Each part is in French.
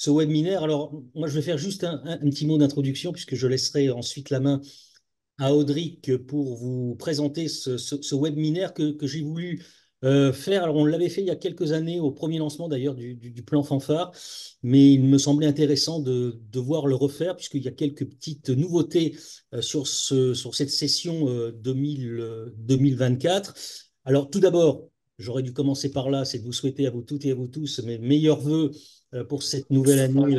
ce webinaire. Alors, moi, je vais faire juste un petit mot d'introduction, puisque je laisserai ensuite la main à Audric pour vous présenter ce webinaire que j'ai voulu faire. Alors, on l'avait fait il y a quelques années, au premier lancement d'ailleurs du plan Fanfare, mais il me semblait intéressant de voir le refaire, puisqu'il y a quelques petites nouveautés sur cette session 2024. Alors, tout d'abord, j'aurais dû commencer par là, c'est de vous souhaiter à vous toutes et à vous tous mes meilleurs voeux pour cette nouvelle année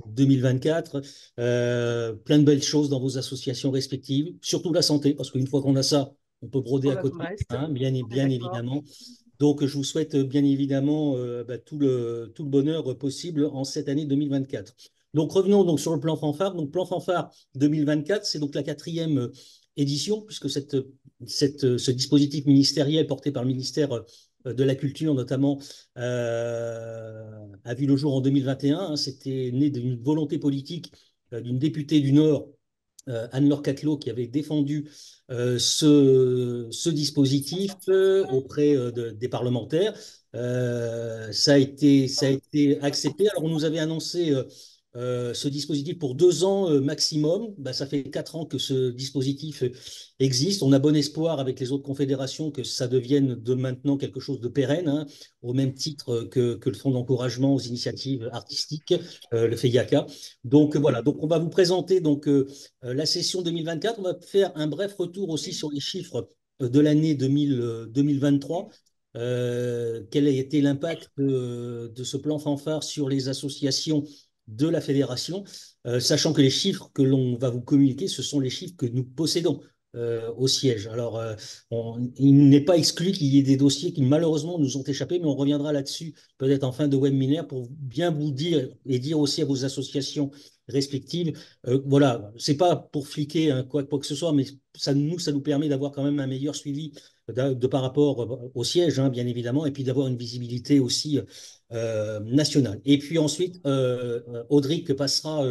2024. Plein de belles choses dans vos associations respectives, surtout la santé, parce qu'une fois qu'on a ça, on peut broder On à a tout le côté, reste. hein, On est bien d'accord. évidemment. Donc, je vous souhaite bien évidemment tout le bonheur possible en cette année 2024. Donc, revenons donc sur le plan fanfare. Donc, plan fanfare 2024, c'est donc la quatrième édition, puisque ce dispositif ministériel porté par le ministère de la Culture, notamment, a vu le jour en 2021. Hein. C'était né d'une volonté politique d'une députée du Nord, Anne-Laure Cattelot, qui avait défendu ce dispositif auprès des parlementaires. Ça a été accepté. Alors, on nous avait annoncé ce dispositif pour 2 ans maximum. Ben, ça fait 4 ans que ce dispositif existe. On a bon espoir avec les autres confédérations que ça devienne de maintenant quelque chose de pérenne, hein, au même titre que le Fonds d'encouragement aux initiatives artistiques, le FEIACA. Donc voilà, donc on va vous présenter la session 2024. On va faire un bref retour aussi sur les chiffres de l'année 2023. Quel a été l'impact de ce plan fanfare sur les associations de la fédération, sachant que les chiffres que l'on va vous communiquer, ce sont les chiffres que nous possédons au siège. Alors, il n'est pas exclu qu'il y ait des dossiers qui malheureusement nous ont échappé, mais on reviendra là-dessus peut-être en fin de webinaire pour bien vous dire et dire aussi à vos associations respectives. Voilà, c'est pas pour fliquer hein, quoi que ce soit, mais ça nous permet d'avoir quand même un meilleur suivi par rapport au siège, hein, bien évidemment, et puis d'avoir une visibilité aussi nationale. Et puis ensuite, Audric passera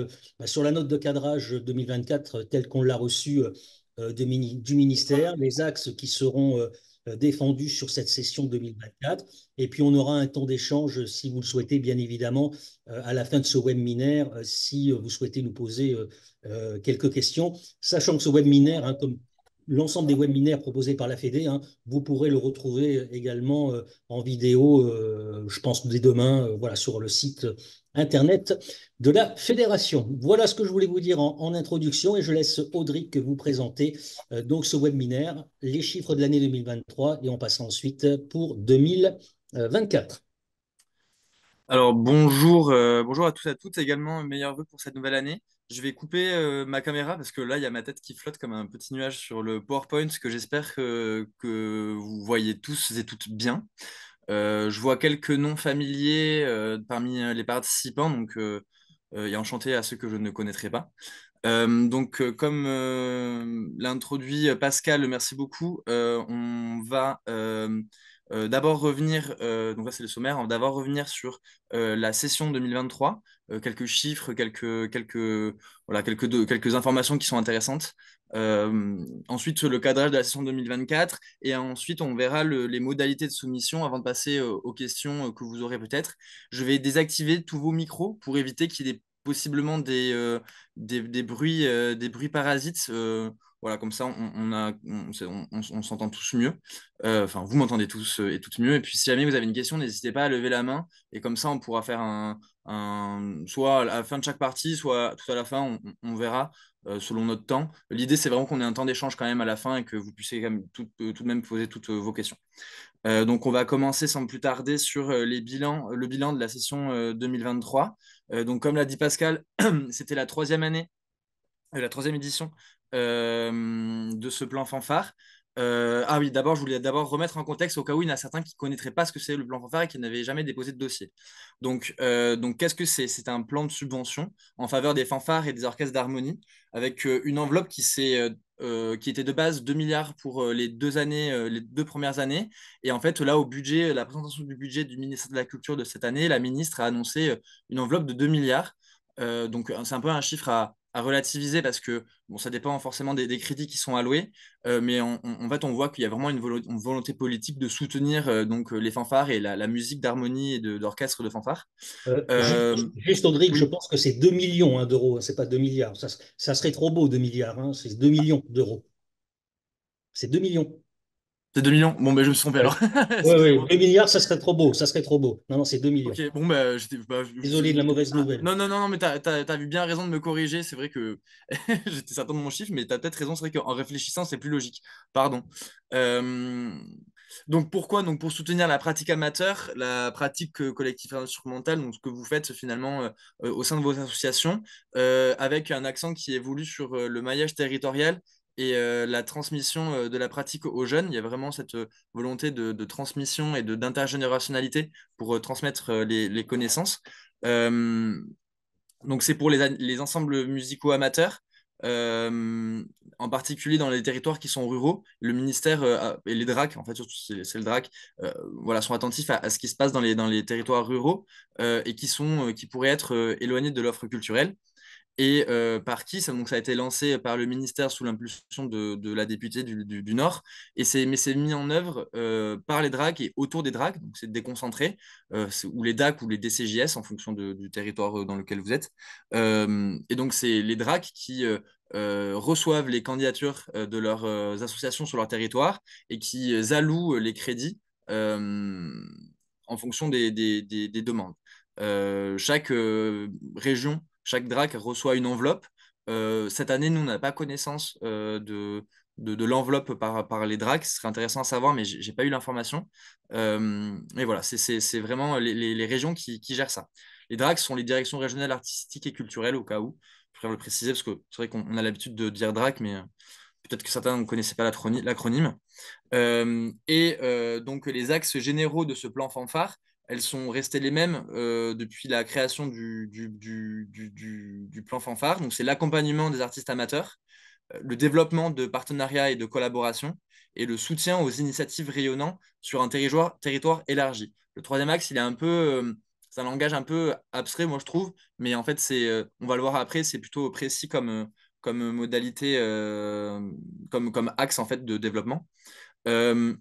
sur la note de cadrage 2024 telle qu'on l'a reçue du ministère, les axes qui seront défendus sur cette session 2024. Et puis, on aura un temps d'échange, si vous le souhaitez, bien évidemment, à la fin de ce webinaire, si vous souhaitez nous poser quelques questions, sachant que ce webinaire, hein, comme l'ensemble des webinaires proposés par la Fédé, hein, vous pourrez le retrouver également en vidéo, je pense dès demain, voilà, sur le site internet de la Fédération. Voilà ce que je voulais vous dire en introduction et je laisse Audric vous présenter donc ce webinaire, les chiffres de l'année 2023 et on passe ensuite pour 2024. Alors bonjour à tous et à toutes également, meilleurs vœux pour cette nouvelle année. Je vais couper ma caméra parce que là il y a ma tête qui flotte comme un petit nuage sur le PowerPoint que j'espère que vous voyez tous et toutes bien. Je vois quelques noms familiers parmi les participants, et enchanté à ceux que je ne connaîtrai pas. Comme l'introduit Pascal, merci beaucoup. On va d'abord revenir, donc là c'est le sommaire, on va d'abord revenir sur la session 2023, quelques chiffres, quelques informations qui sont intéressantes. Ensuite, le cadrage de la session 2024, et ensuite on verra les modalités de soumission avant de passer aux questions que vous aurez peut-être. Je vais désactiver tous vos micros pour éviter qu'il y ait possiblement des bruits parasites. Voilà, comme ça, on s'entend tous mieux. Enfin, vous m'entendez tous et toutes mieux. Et puis, si jamais vous avez une question, n'hésitez pas à lever la main. Et comme ça, on pourra faire soit à la fin de chaque partie, soit tout à la fin, on verra selon notre temps. L'idée, c'est vraiment qu'on ait un temps d'échange quand même à la fin et que vous puissiez quand même tout de même poser toutes vos questions. Donc, on va commencer sans plus tarder sur le bilan de la session 2023. Donc, comme l'a dit Pascal, c'était la troisième année, la troisième édition de ce plan fanfare. Ah oui, d'abord, je voulais d'abord remettre en contexte au cas où il y en a certains qui ne connaîtraient pas ce que c'est le plan fanfare et qui n'avaient jamais déposé de dossier. Donc qu'est-ce que c'est? C'est un plan de subvention en faveur des fanfares et des orchestres d'harmonie avec une enveloppe qui était de base 2 milliards pour les 2 premières années. Et en fait, là, au budget, la présentation du budget du ministère de la Culture de cette année, la ministre a annoncé une enveloppe de 2 milliards. Donc, c'est un peu un chiffre à relativiser parce que bon, ça dépend forcément des crédits qui sont alloués, mais en fait, on voit qu'il y a vraiment une volonté politique de soutenir donc les fanfares et la musique d'harmonie et d'orchestre de fanfare. Euh, Juste, Audrey, je oui, pense que c'est 2 millions hein, d'euros, hein, c'est pas 2 milliards. Ça serait trop beau, 2 milliards, hein, c'est 2 millions d'euros. C'est 2 millions. c'est 2 millions. Bon, ben, je me suis trompé Ouais. alors. Ouais, Excusez-moi. 2 milliards, ça serait trop beau, ça serait trop beau. Non, non, c'est 2 millions. Ok, bon, bah, Désolé de la mauvaise ah, nouvelle. non, non, non, non, mais t'as eu bien raison de me corriger. C'est vrai que j'étais certain de mon chiffre, mais t'as peut-être raison. C'est vrai qu'en réfléchissant, c'est plus logique. Pardon. Euh, donc, pourquoi? Donc, pour soutenir la pratique amateur, la pratique collective instrumentale, donc ce que vous faites finalement au sein de vos associations, avec un accent qui évolue sur le maillage territorial et la transmission de la pratique aux jeunes. Il y a vraiment cette volonté de transmission et d'intergénérationnalité pour transmettre les connaissances. Euh, donc c'est pour les ensembles musicaux amateurs, en particulier dans les territoires qui sont ruraux. Le ministère et les DRAC, en fait surtout c'est le DRAC, voilà, sont attentifs à ce qui se passe dans les territoires ruraux et qui pourraient être éloignés de l'offre culturelle. Et par qui? Donc, ça a été lancé par le ministère sous l'impulsion de la députée du Nord. Mais c'est mis en œuvre par les DRAC et autour des DRAC. Donc, c'est déconcentré, ou les DAC ou les DCJS en fonction du territoire dans lequel vous êtes. Et donc, c'est les DRAC qui reçoivent les candidatures de leurs associations sur leur territoire et qui allouent les crédits en fonction des demandes. Chaque région, chaque DRAC reçoit une enveloppe. Cette année, nous, on n'a pas connaissance de l'enveloppe par les DRAC. Ce serait intéressant à savoir, mais j'ai pas eu l'information. Et voilà, c'est vraiment les régions qui gèrent ça. Les DRAC sont les directions régionales artistiques et culturelles, au cas où. Je préfère le préciser parce que c'est vrai qu'on a l'habitude de dire DRAC, mais peut-être que certains ne connaissaient pas l'acronyme. Donc, les axes généraux de ce plan fanfare, elles sont restées les mêmes depuis la création du plan fanfare. Donc, c'est l'accompagnement des artistes amateurs, le développement de partenariats et de collaborations, et le soutien aux initiatives rayonnant sur un territoire élargi. Le troisième axe, il est un peu, c'est un langage un peu abstrait, moi je trouve, mais en fait, on va le voir après, c'est plutôt précis comme modalité, comme axe en fait de développement. Euh,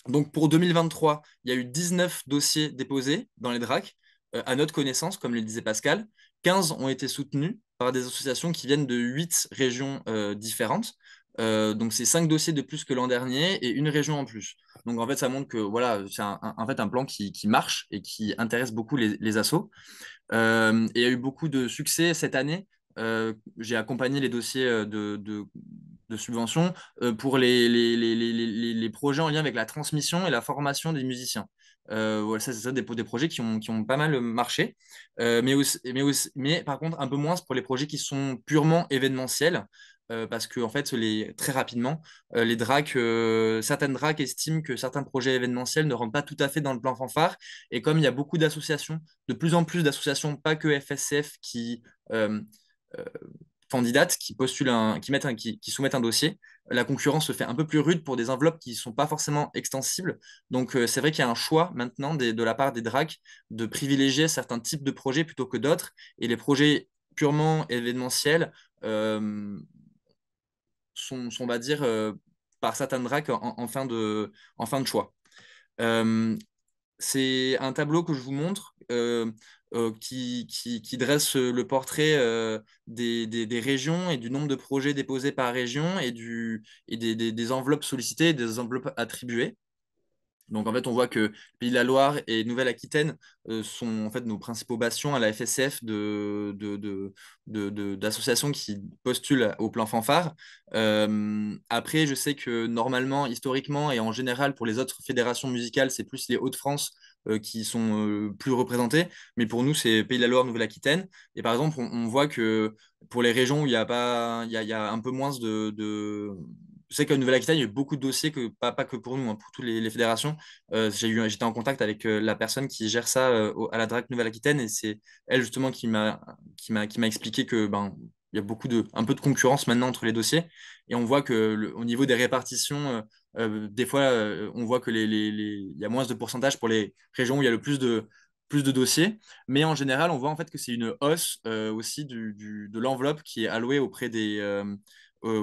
donc pour 2023, il y a eu 19 dossiers déposés dans les DRAC, à notre connaissance, comme le disait Pascal. 15 ont été soutenus par des associations qui viennent de 8 régions différentes. Donc c'est 5 dossiers de plus que l'an dernier et une région en plus. Donc en fait, ça montre que voilà, c'est en fait un plan qui marche et qui intéresse beaucoup les assos. Et il y a eu beaucoup de succès cette année. J'ai accompagné les dossiers de subvention pour les projets en lien avec la transmission et la formation des musiciens. Voilà, ça, c'est ça, des projets qui ont pas mal marché, mais par contre un peu moins pour les projets qui sont purement événementiels. Parce que en fait, très rapidement, les DRAC, certaines DRAC estiment que certains projets événementiels ne rentrent pas tout à fait dans le plan fanfare. Et comme il y a beaucoup d'associations, de plus en plus d'associations, pas que FSCF, qui euh, euh, candidatent, qui soumettent un dossier, la concurrence se fait un peu plus rude pour des enveloppes qui ne sont pas forcément extensibles. Donc, c'est vrai qu'il y a un choix maintenant de la part des DRAC de privilégier certains types de projets plutôt que d'autres. Et les projets purement événementiels on va dire, par certains DRAC en fin de choix. Euh, c'est un tableau que je vous montre qui dresse le portrait des régions et du nombre de projets déposés par région et des enveloppes sollicitées et des enveloppes attribuées. Donc en fait, on voit que Pays de la Loire et Nouvelle-Aquitaine sont en fait nos principaux bastions à la FSCF d'associations qui postulent au plan fanfare. Après, je sais que normalement, historiquement et en général pour les autres fédérations musicales, c'est plus les Hauts-de-France qui sont plus représentés. Mais pour nous, c'est Pays de la Loire, Nouvelle-Aquitaine. Et par exemple, on voit que pour les régions où il y a pas, il y a un peu moins je sais qu'en Nouvelle-Aquitaine, il y a eu beaucoup de dossiers, pas que pour nous, hein, pour toutes les fédérations. J'étais en contact avec la personne qui gère ça à la DRAC Nouvelle-Aquitaine et c'est elle justement qui m'a expliqué que il y a un peu de concurrence maintenant entre les dossiers et on voit que au niveau des répartitions, des fois on voit que il y a moins de pourcentage pour les régions où il y a le plus de dossiers. Mais en général, on voit en fait que c'est une hausse aussi de l'enveloppe qui est allouée auprès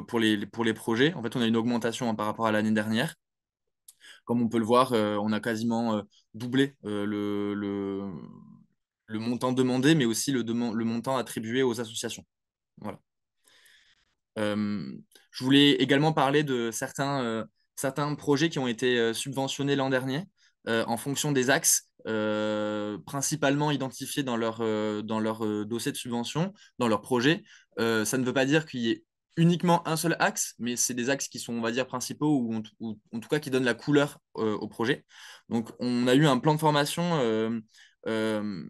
pour les projets. En fait, on a une augmentation hein, par rapport à l'année dernière. Comme on peut le voir, on a quasiment doublé le montant demandé, mais aussi le montant attribué aux associations. Voilà. Euh, je voulais également parler de certains projets qui ont été subventionnés l'an dernier en fonction des axes principalement identifiés dans leur dossier de subvention, dans leur projet. Ça ne veut pas dire qu'il y ait uniquement un seul axe, mais c'est des axes qui sont, on va dire, principaux ou en tout cas qui donnent la couleur au projet. Donc, on a eu un plan de formation euh,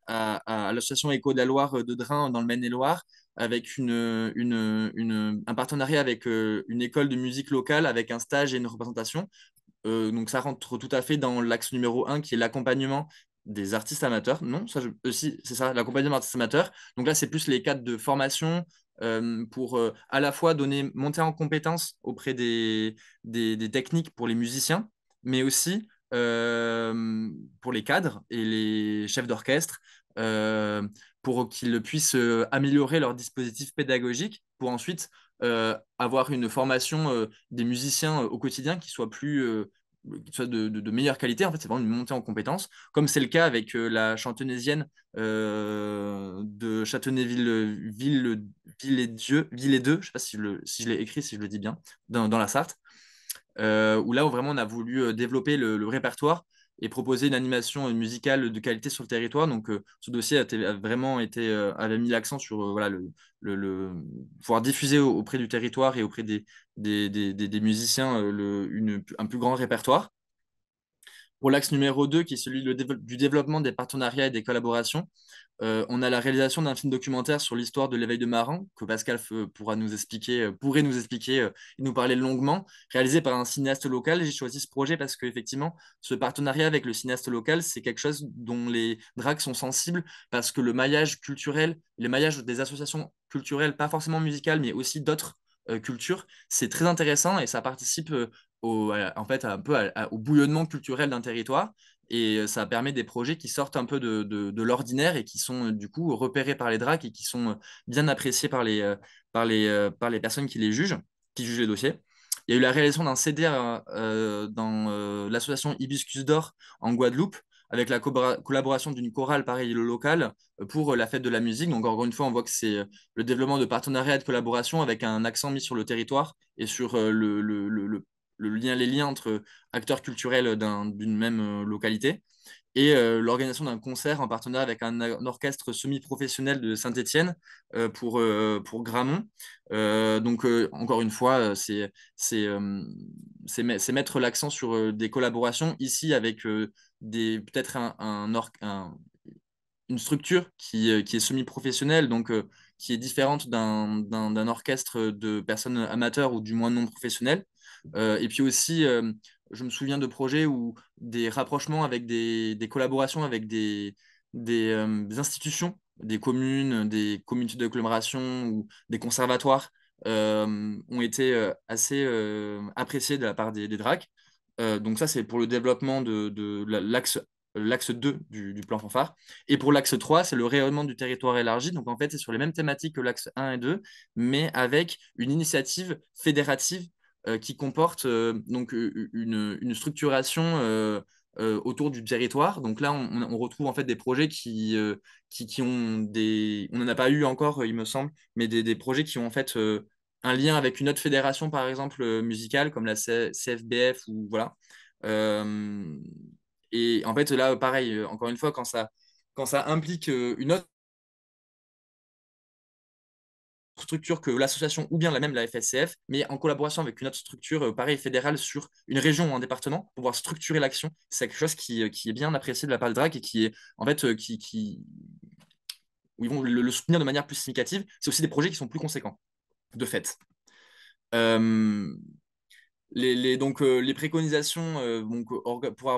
à l'association Écho de la Loire de Drin dans le Maine-et-Loire avec un partenariat avec une école de musique locale avec un stage et une représentation. Donc ça rentre tout à fait dans l'axe numéro un qui est l'accompagnement des artistes amateurs. Non, ça, si, c'est ça, l'accompagnement d'artistes amateurs. Donc là, c'est plus les cadres de formation pour à la fois monter en compétences auprès des techniques pour les musiciens, mais aussi pour les cadres et les chefs d'orchestre, euh, pour qu'ils puissent améliorer leur dispositif pédagogique, pour ensuite avoir une formation des musiciens au quotidien qui soit de meilleure qualité. En fait, c'est vraiment une montée en compétences, comme c'est le cas avec la chantenaisienne de Châtenay-Ville, Ville et Deux, je ne sais pas si je l'ai écrit, si je le dis bien, dans la Sarthe, où là, où vraiment, on a voulu développer le répertoire et proposer une animation musicale de qualité sur le territoire. Donc, ce dossier a vraiment avait mis l'accent sur voilà, pouvoir diffuser auprès du territoire et auprès des musiciens un plus grand répertoire. Pour l'axe numéro 2, qui est celui du développement des partenariats et des collaborations, on a la réalisation d'un film documentaire sur l'histoire de l'éveil de Marin, que Pascal pourrait nous expliquer et nous parler longuement, réalisé par un cinéaste local. J'ai choisi ce projet parce qu'effectivement, ce partenariat avec le cinéaste local, c'est quelque chose dont les DRAC sont sensibles, parce que le maillage culturel, le maillage des associations culturelles, pas forcément musicales, mais aussi d'autres cultures, c'est très intéressant et ça participe en fait, un peu au bouillonnement culturel d'un territoire. Et ça permet des projets qui sortent un peu de l'ordinaire et qui sont du coup repérés par les DRAC et qui sont bien appréciés par les personnes qui les jugent, qui jugent les dossiers. Il y a eu la réalisation d'un CD dans l'association Hibiscus d'Or en Guadeloupe, avec la collaboration d'une chorale pareil locale pour la fête de la musique. Donc encore une fois, on voit que c'est le développement de partenariats et de collaboration avec un accent mis sur le territoire et sur les liens entre acteurs culturels d'une même localité, et l'organisation d'un concert en partenariat avec un orchestre semi-professionnel de Saint-Étienne pour Gramont. Donc, encore une fois, c'est mettre l'accent sur des collaborations ici avec peut-être une structure qui est semi-professionnelle, donc qui est différente d'un orchestre de personnes amateurs ou du moins non professionnelles. Et puis aussi, je me souviens de projets où des rapprochements avec des collaborations avec des institutions, des communes, des communautés d'agglomération ou des conservatoires ont été assez appréciés de la part des DRAC. Donc ça, c'est pour le développement de l'axe 2 du plan fanfare. Et pour l'axe 3, c'est le rayonnement du territoire élargi. Donc en fait, c'est sur les mêmes thématiques que l'axe 1 et 2, mais avec une initiative fédérative qui comporte donc une structuration autour du territoire. Donc là, on retrouve en fait des projets qui ont des... On n'en a pas eu encore, il me semble, mais des projets qui ont en fait un lien avec une autre fédération, par exemple, musicale, comme la CFBF ou voilà. Euh, et en fait, là, pareil, encore une fois, quand ça implique une autre structure que l'association ou bien même la FSCF, mais en collaboration avec une autre structure, pareil, fédérale sur une région ou un département, pour pouvoir structurer l'action, c'est quelque chose qui est bien apprécié de la part de DRAC et qui est, en fait, où ils vont le soutenir de manière plus significative. C'est aussi des projets qui sont plus conséquents, de fait. Euh, donc, les préconisations donc, pour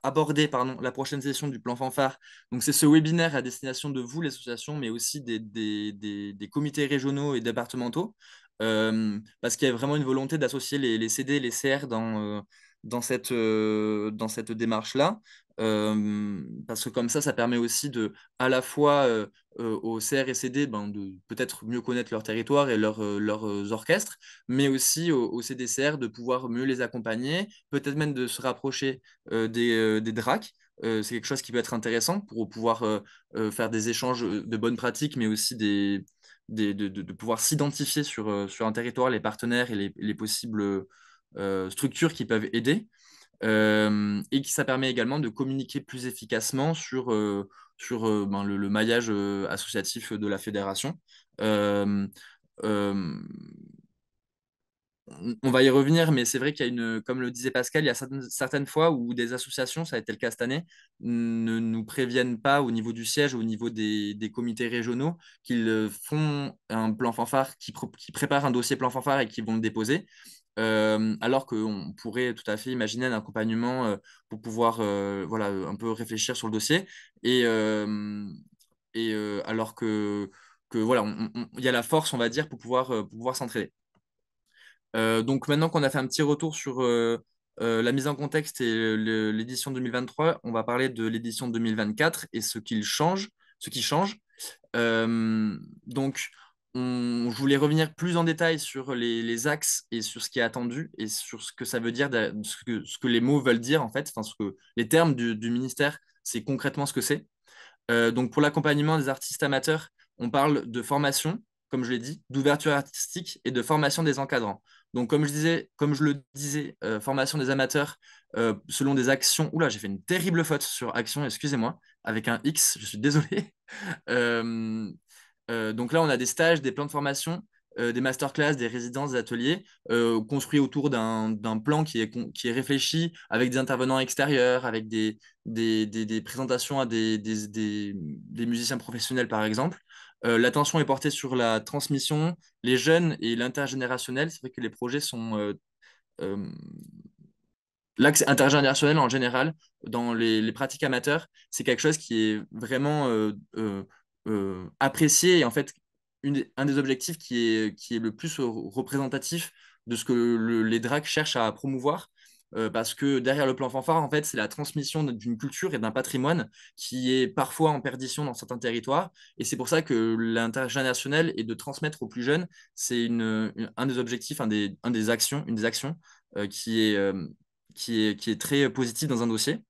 aborder pardon, la prochaine session du plan fanfare, donc c'est ce webinaire à destination de vous, l'association, mais aussi des comités régionaux et départementaux, parce qu'il y a vraiment une volonté d'associer les CD et les CR dans cette démarche-là. Parce que comme ça permet aussi de, à la fois au CRSD de peut-être mieux connaître leur territoire et leurs orchestres, mais aussi au CDCR de pouvoir mieux les accompagner, peut-être même de se rapprocher des DRAC. C'est quelque chose qui peut être intéressant pour pouvoir faire des échanges de bonnes pratiques, mais aussi de pouvoir s'identifier sur un territoire les partenaires et les possibles structures qui peuvent aider. Et qui ça permet également de communiquer plus efficacement sur le maillage associatif de la fédération. Euh, euh, on va y revenir, mais c'est vrai qu'il y a comme le disait Pascal, il y a certaines fois où des associations, ça a été le cas cette année, ne nous préviennent pas au niveau du siège, au niveau des comités régionaux, qu'ils font un plan fanfare, qui préparent un dossier plan fanfare et qui vont le déposer. Alors qu'on pourrait tout à fait imaginer un accompagnement pour pouvoir voilà, un peu réfléchir sur le dossier. Alors que voilà, il y a la force, on va dire, pour pouvoir s'entraider. Donc maintenant qu'on a fait un petit retour sur la mise en contexte et l'édition 2023, on va parler de l'édition 2024 et ce qui change. Donc, je voulais revenir plus en détail sur les axes et sur ce qui est attendu et sur ce que ça veut dire, ce que les mots veulent dire en fait, enfin, ce que les termes du ministère, c'est concrètement ce que c'est. Donc, pour l'accompagnement des artistes amateurs, on parle de formation, comme je l'ai dit, d'ouverture artistique et de formation des encadrants. Donc, comme je le disais, formation des amateurs selon des actions. Oula, j'ai fait une terrible faute sur action, excusez-moi, avec un X, je suis désolé. Euh, donc là, on a des stages, des plans de formation, des masterclass, des résidences, des ateliers construits autour d'un plan qui est réfléchi avec des intervenants extérieurs, avec des présentations à des musiciens professionnels, par exemple. L'attention est portée sur la transmission, les jeunes et l'intergénérationnel. C'est vrai que les projets sont euh, l'axe intergénérationnel en général dans les pratiques amateurs, c'est quelque chose qui est vraiment apprécié et en fait un des objectifs qui est le plus représentatif de ce que les DRAC cherchent à promouvoir. Parce que derrière le plan fanfare, en fait, c'est la transmission d'une culture et d'un patrimoine qui est parfois en perdition dans certains territoires. Et c'est pour ça que l'intergénérationnel et de transmettre aux plus jeunes, c'est un des objectifs, une des actions qui est très positif dans un dossier.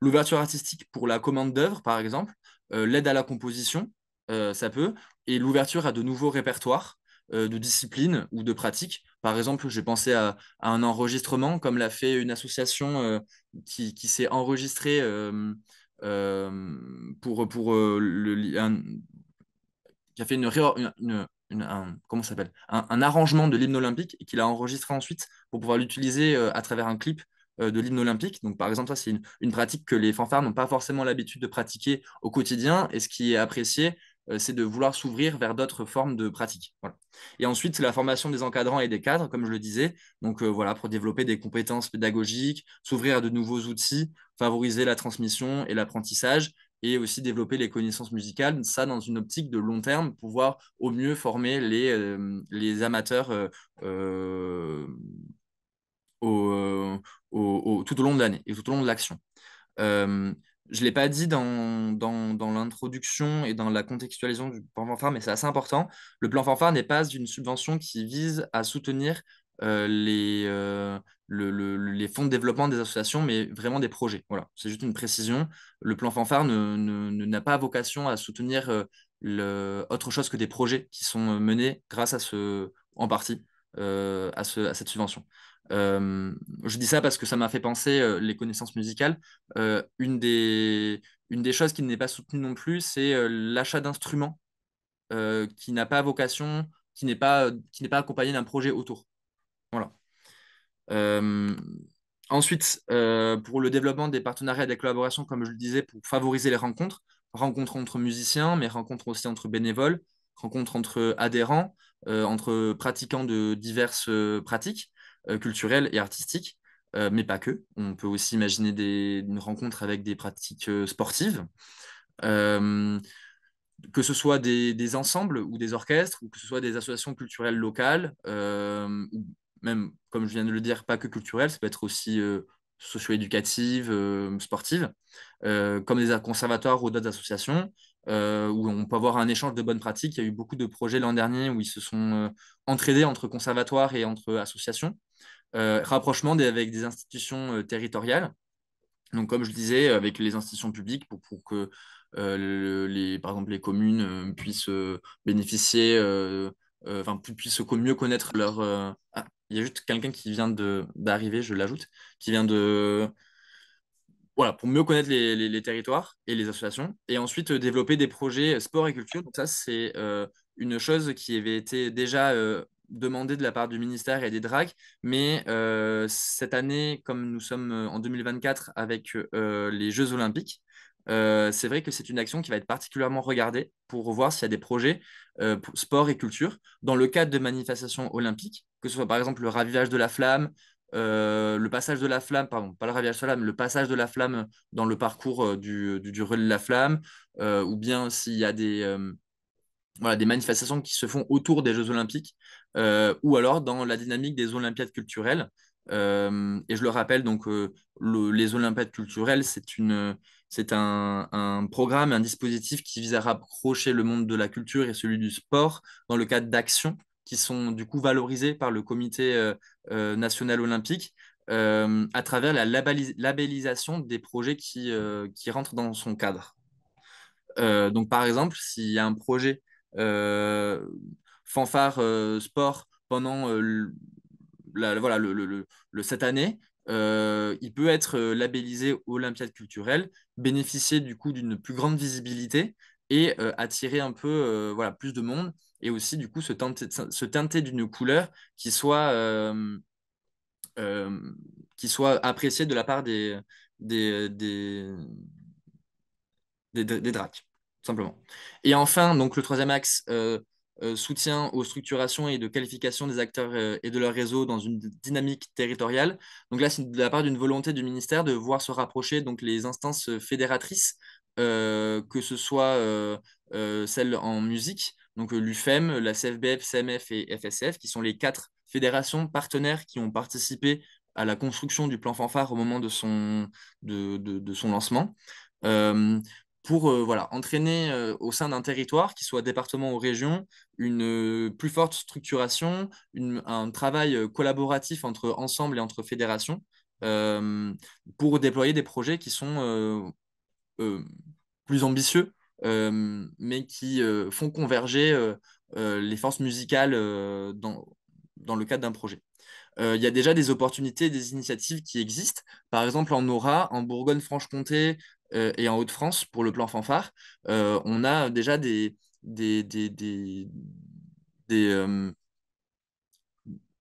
L'ouverture artistique pour la commande d'œuvres, par exemple, l'aide à la composition, ça peut, et l'ouverture à de nouveaux répertoires de disciplines ou de pratiques. Par exemple, j'ai pensé à un enregistrement, comme l'a fait une association qui s'est enregistrée pour qui a fait comment ça s'appelle? Un arrangement de l'hymne olympique et qu'il a enregistré ensuite pour pouvoir l'utiliser à travers un clip de l'hymne olympique. Donc, par exemple, ça, c'est une pratique que les fanfares n'ont pas forcément l'habitude de pratiquer au quotidien. Et ce qui est apprécié, c'est de vouloir s'ouvrir vers d'autres formes de pratiques. Voilà. Et ensuite, c'est la formation des encadrants et des cadres, comme je le disais. Donc, voilà, pour développer des compétences pédagogiques, s'ouvrir à de nouveaux outils, favoriser la transmission et l'apprentissage et aussi développer les connaissances musicales, ça dans une optique de long terme, pouvoir au mieux former les amateurs euh, au, tout au long de l'année et tout au long de l'action. Euh, je ne l'ai pas dit dans l'introduction et dans la contextualisation du plan fanfare, mais c'est assez important. Le plan fanfare n'est pas une subvention qui vise à soutenir les fonds de développement des associations, mais vraiment des projets. Voilà, c'est juste une précision. Le plan fanfare n'a pas vocation à soutenir autre chose que des projets qui sont menés grâce en partie, à cette subvention. Je dis ça parce que ça m'a fait penser les connaissances musicales. Une des choses qui n'est pas soutenue non plus, c'est l'achat d'instruments qui n'a pas vocation, qui n'est pas accompagné d'un projet autour. Voilà. Euh, Ensuite, pour le développement des partenariats et des collaborations, comme je le disais, pour favoriser les rencontres entre musiciens, mais rencontres aussi entre bénévoles, rencontres entre adhérents, entre pratiquants de diverses pratiques culturelles et artistiques, mais pas que. On peut aussi imaginer une rencontre avec des pratiques sportives. Euh, que ce soit des ensembles ou des orchestres, ou que ce soit des associations culturelles locales, ou même, comme je viens de le dire, pas que culturelles, ça peut être aussi socio-éducatives, sportives, comme des conservatoires ou d'autres associations, où on peut avoir un échange de bonnes pratiques. Il y a eu beaucoup de projets l'an dernier où ils se sont entraidés entre conservatoires et entre associations. Rapprochement avec des institutions territoriales. Donc, comme je disais, avec les institutions publiques pour que, par exemple, les communes puissent bénéficier, enfin, puissent mieux connaître leur. Ah, il y a juste quelqu'un qui vient d'arriver, je l'ajoute, qui vient de. Voilà, pour mieux connaître les territoires et les associations. Et ensuite, développer des projets sport et culture. Donc, ça, c'est une chose qui avait été déjà demandée de la part du ministère et des DRAC. Mais cette année, comme nous sommes en 2024 avec les Jeux Olympiques, c'est vrai que c'est une action qui va être particulièrement regardée pour voir s'il y a des projets pour sport et culture dans le cadre de manifestations olympiques, que ce soit par exemple le ravivage de la flamme, le passage de la flamme, pardon, pas le ravage de la flamme, le passage de la flamme dans le parcours du relais de la flamme, ou bien s'il y a voilà, des manifestations qui se font autour des Jeux Olympiques, ou alors dans la dynamique des Olympiades culturelles. Et je le rappelle, donc, les Olympiades culturelles, c'est un programme, un dispositif qui vise à rapprocher le monde de la culture et celui du sport dans le cadre d'actions qui sont du coup valorisées par le comité national olympique à travers la labellisation des projets qui rentrent dans son cadre. Donc, par exemple, s'il y a un projet euh, fanfare sport pendant voilà, cette année, il peut être labellisé Olympiade culturelle, bénéficier du coup d'une plus grande visibilité et attirer un peu voilà, plus de monde et aussi du coup se teinter d'une couleur qui soit, euh, qui soit appréciée de la part des, des, des DRAC, tout simplement. Et enfin, donc le troisième axe, soutien aux structurations et de qualification des acteurs et de leur réseau dans une dynamique territoriale. Donc là, c'est de la part d'une volonté du ministère de voir se rapprocher donc les instances fédératrices, que ce soit celles en musique, donc l'UFEM, la CFBF, CMF et FSF, qui sont les quatre fédérations partenaires qui ont participé à la construction du plan fanfare au moment de son lancement. Euh, pour voilà, entraîner au sein d'un territoire, qu'il soit département ou région, une plus forte structuration, un travail collaboratif entre ensemble et entre fédérations, euh, pour déployer des projets qui sont euh, plus ambitieux, mais qui font converger les forces musicales dans le cadre d'un projet. Il y a déjà des opportunités, des initiatives qui existent. Par exemple, en Aura, en Bourgogne-Franche-Comté et en Hauts-de-France, pour le plan fanfare, on a déjà des, des, des, des,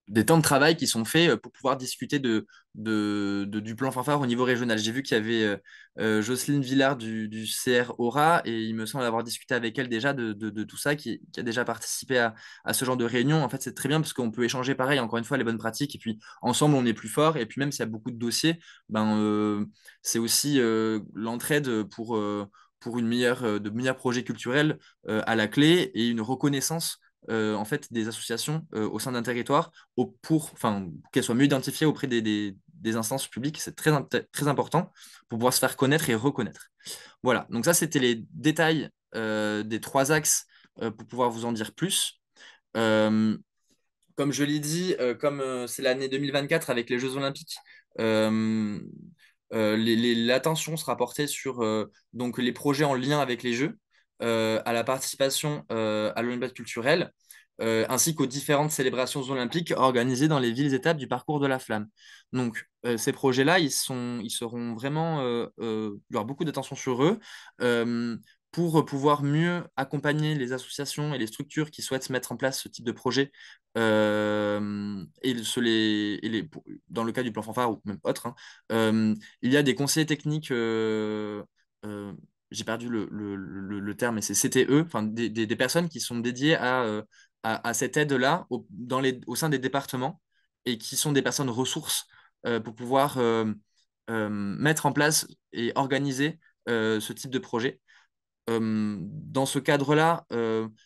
des temps de travail qui sont faits pour pouvoir discuter du plan fanfare au niveau régional. J'ai vu qu'il y avait Jocelyne Villard du CR Aura et il me semble avoir discuté avec elle déjà de tout ça, qui a déjà participé à ce genre de réunion. En fait, c'est très bien parce qu'on peut échanger pareil, encore une fois, les bonnes pratiques et puis ensemble, on est plus fort. Et puis même s'il y a beaucoup de dossiers, ben, c'est aussi l'entraide pour de meilleurs projets culturels à la clé et une reconnaissance en fait des associations au sein d'un territoire enfin, qu'elles soient mieux identifiées auprès des instances publiques. C'est très important pour pouvoir se faire connaître et reconnaître. Voilà, donc ça, c'était les détails des trois axes pour pouvoir vous en dire plus. Euh, Comme je l'ai dit, comme c'est l'année 2024 avec les Jeux Olympiques, euh, l'attention sera portée sur donc les projets en lien avec les Jeux, à la participation à l'Olympiade culturelle, ainsi qu'aux différentes célébrations olympiques organisées dans les villes-étapes du parcours de la flamme. Donc, ces projets-là, ils seront vraiment, il y aura beaucoup d'attention sur eux. euh, pour pouvoir mieux accompagner les associations et les structures qui souhaitent mettre en place ce type de projet dans le cas du plan fanfare ou même autre, hein, il y a des conseillers techniques, euh, j'ai perdu le terme, mais c'est CTE, enfin des personnes qui sont dédiées à cette aide-là au sein des départements et qui sont des personnes ressources pour pouvoir mettre en place et organiser ce type de projet. Dans ce cadre-là,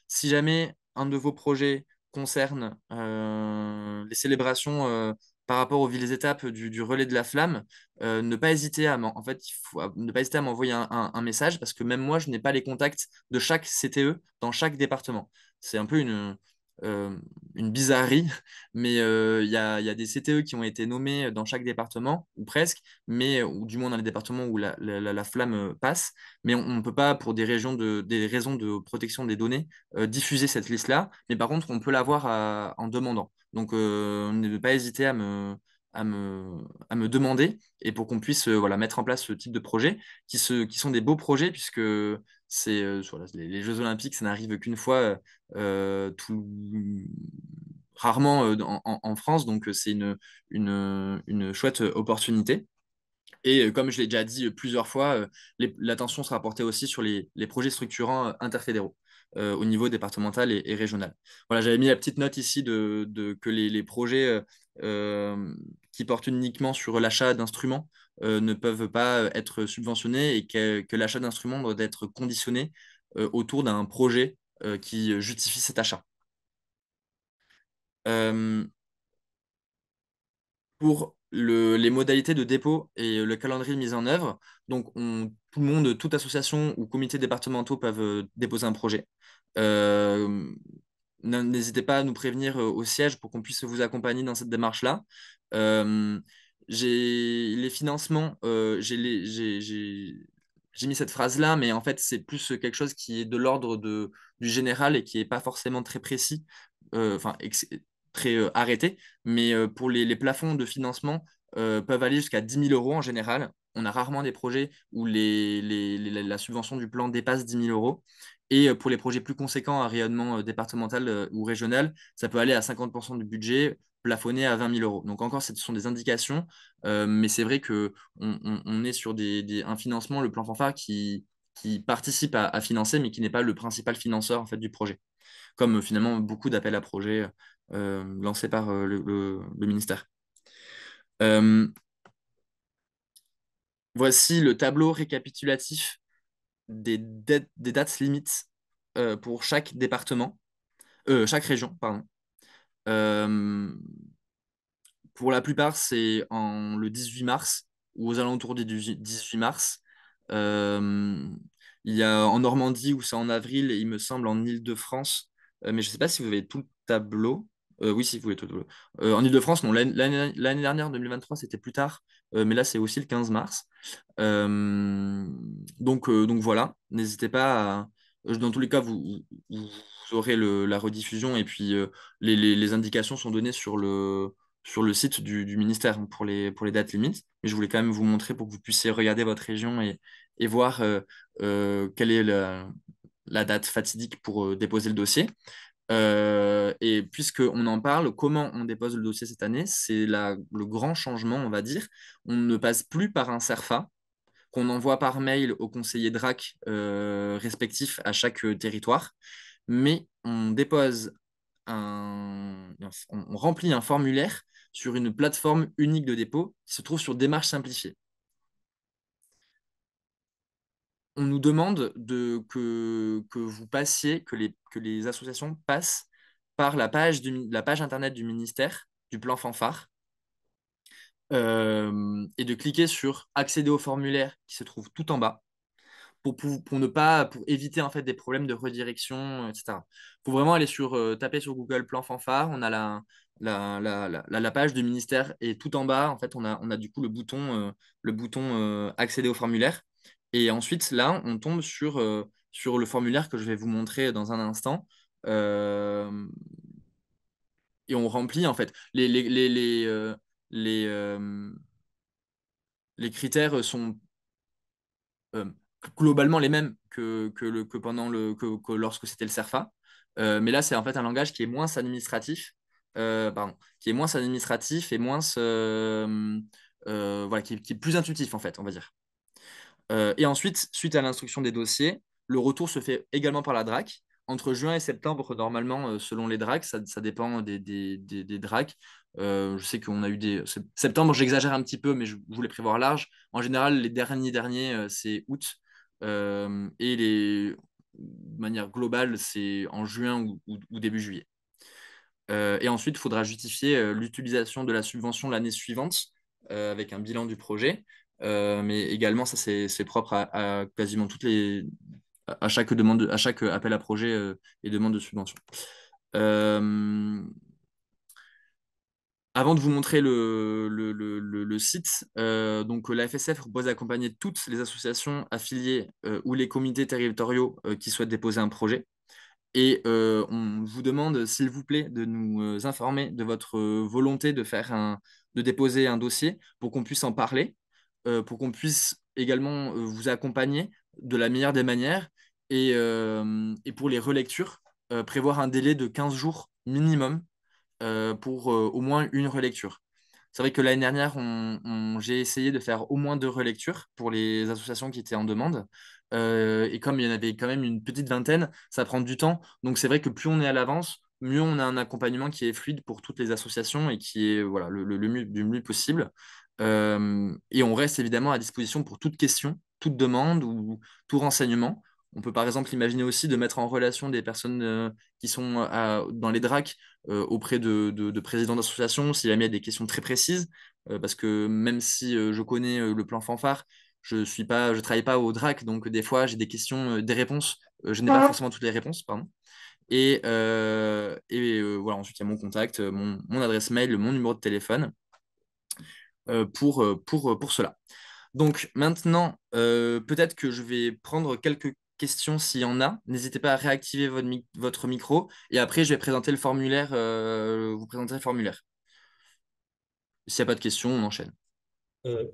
si jamais un de vos projets concerne les célébrations par rapport aux villes étapes du relais de la flamme, ne pas hésiter en fait, il faut ne pas hésiter à m'envoyer un message parce que même moi, je n'ai pas les contacts de chaque CTE dans chaque département. C'est un peu euh, une bizarrerie, mais il y a des CTE qui ont été nommés dans chaque département, ou presque, mais, ou du moins dans les départements où la flamme passe, mais on ne peut pas, pour des raisons de protection des données, diffuser cette liste-là, mais par contre, on peut l'avoir en demandant. Donc, ne pas hésiter à me, à me demander et pour qu'on puisse voilà, mettre en place ce type de projet qui sont des beaux projets puisque voilà, les Jeux Olympiques, ça n'arrive qu'une fois rarement en France, donc c'est une chouette opportunité. Et comme je l'ai déjà dit plusieurs fois, l'attention sera portée aussi sur les projets structurants interfédéraux au niveau départemental et régional. Voilà, j'avais mis la petite note ici que les projets qui portent uniquement sur l'achat d'instruments ne peuvent pas être subventionnés et que l'achat d'instruments doit être conditionné autour d'un projet qui justifie cet achat. Euh, pour les modalités de dépôt et le calendrier de mise en œuvre. Donc, tout le monde, toute association ou comité départementaux peuvent déposer un projet. Euh, N'hésitez pas à nous prévenir au siège pour qu'on puisse vous accompagner dans cette démarche-là. Euh, j'ai les financements, j'ai mis cette phrase-là, mais en fait, c'est plus quelque chose qui est de l'ordre du général et qui n'est pas forcément très précis, enfin, très arrêté. Mais pour les plafonds de financement, peuvent aller jusqu'à 10 000 € en général. On a rarement des projets où la subvention du plan dépasse 10 000 €. Et pour les projets plus conséquents à rayonnement départemental ou régional, ça peut aller à 50% du budget, plafonné à 20 000 €. Donc encore, ce sont des indications, mais c'est vrai qu'on on est sur un financement, le plan fanfare, qui participe à financer, mais qui n'est pas le principal financeur en fait, du projet, comme finalement beaucoup d'appels à projets lancés par le ministère. Euh, Voici le tableau récapitulatif des dates limites pour chaque département, chaque région, pardon. Euh, pour la plupart, c'est le 18 mars ou aux alentours du 18 mars. Euh, il y a en Normandie où c'est en avril et il me semble en Île-de-France. Mais je ne sais pas si vous avez tout le tableau. Oui, si vous avez tout le tableau. En Île-de-France, non. L'année dernière, 2023, c'était plus tard. Mais là, c'est aussi le 15 mars. Donc voilà, n'hésitez pas à... Dans tous les cas, vous aurez la rediffusion et puis les indications sont données sur le site du ministère pour les dates limites. Mais je voulais quand même vous montrer pour que vous puissiez regarder votre région et voir quelle est la date fatidique pour déposer le dossier. Et puisqu'on en parle, comment on dépose le dossier cette année, c'est le grand changement, on va dire. On ne passe plus par un CERFA qu'on envoie par mail aux conseillers DRAC respectifs à chaque territoire, mais on dépose on remplit un formulaire sur une plateforme unique de dépôt qui se trouve sur démarche simplifiée. On nous demande que vous passiez, que les associations passent par la page internet du ministère, du plan fanfare, et de cliquer sur accéder au formulaire qui se trouve tout en bas pour éviter en fait des problèmes de redirection, etc. Il faut vraiment aller taper sur Google Plan Fanfare. On a la page du ministère et tout en bas, en fait, on a du coup le bouton accéder au formulaire. Et ensuite, là, on tombe sur le formulaire que je vais vous montrer dans un instant. Euh, et on remplit, en fait, les, euh, les critères sont euh, globalement les mêmes que lorsque c'était le CERFA. Mais là, c'est en fait un langage qui est moins administratif, pardon, qui est moins administratif et voilà, qui est plus intuitif en fait, on va dire. Et ensuite, suite à l'instruction des dossiers, le retour se fait également par la DRAC. Entre juin et septembre, normalement, selon les DRAC, ça dépend des DRAC. Je sais qu'on a eu Septembre, j'exagère un petit peu, mais je voulais prévoir large. En général, les derniers, c'est août. Et de manière globale, c'est en juin ou début juillet. Et ensuite, il faudra justifier l'utilisation de la subvention l'année suivante avec un bilan du projet. Mais également, ça, c'est propre à quasiment à chaque demande, à chaque appel à projet et demande de subvention. Euh, Avant de vous montrer le site, donc la FSF propose d'accompagner toutes les associations affiliées ou les comités territoriaux qui souhaitent déposer un projet. Et on vous demande, s'il vous plaît, de nous informer de votre volonté de déposer un dossier pour qu'on puisse en parler, pour qu'on puisse également vous accompagner de la meilleure des manières et pour les relectures, prévoir un délai de 15 jours minimum pour au moins une relecture. C'est vrai que l'année dernière, j'ai essayé de faire au moins 2 relectures pour les associations qui étaient en demande. Et comme il y en avait quand même une petite vingtaine, ça prend du temps. Donc c'est vrai que plus on est à l'avance, mieux on a un accompagnement qui est fluide pour toutes les associations et qui est voilà, du mieux possible. Et on reste évidemment à disposition pour toute question, toute demande ou tout renseignement. On peut par exemple imaginer aussi de mettre en relation des personnes qui sont dans les DRAC auprès de présidents d'associations s'il y a des questions très précises. Parce que même si je connais le plan fanfare, je travaille pas au DRAC, donc des fois j'ai des questions, des réponses. Je n'ai pas forcément toutes les réponses, pardon. Voilà, ensuite il y a mon contact, mon adresse mail, mon numéro de téléphone pour cela. Donc maintenant, peut-être que je vais prendre quelques questions s'il y en a. N'hésitez pas à réactiver votre micro et après je vais présenter le formulaire, vous présenter le formulaire. S'il n'y a pas de questions, on enchaîne.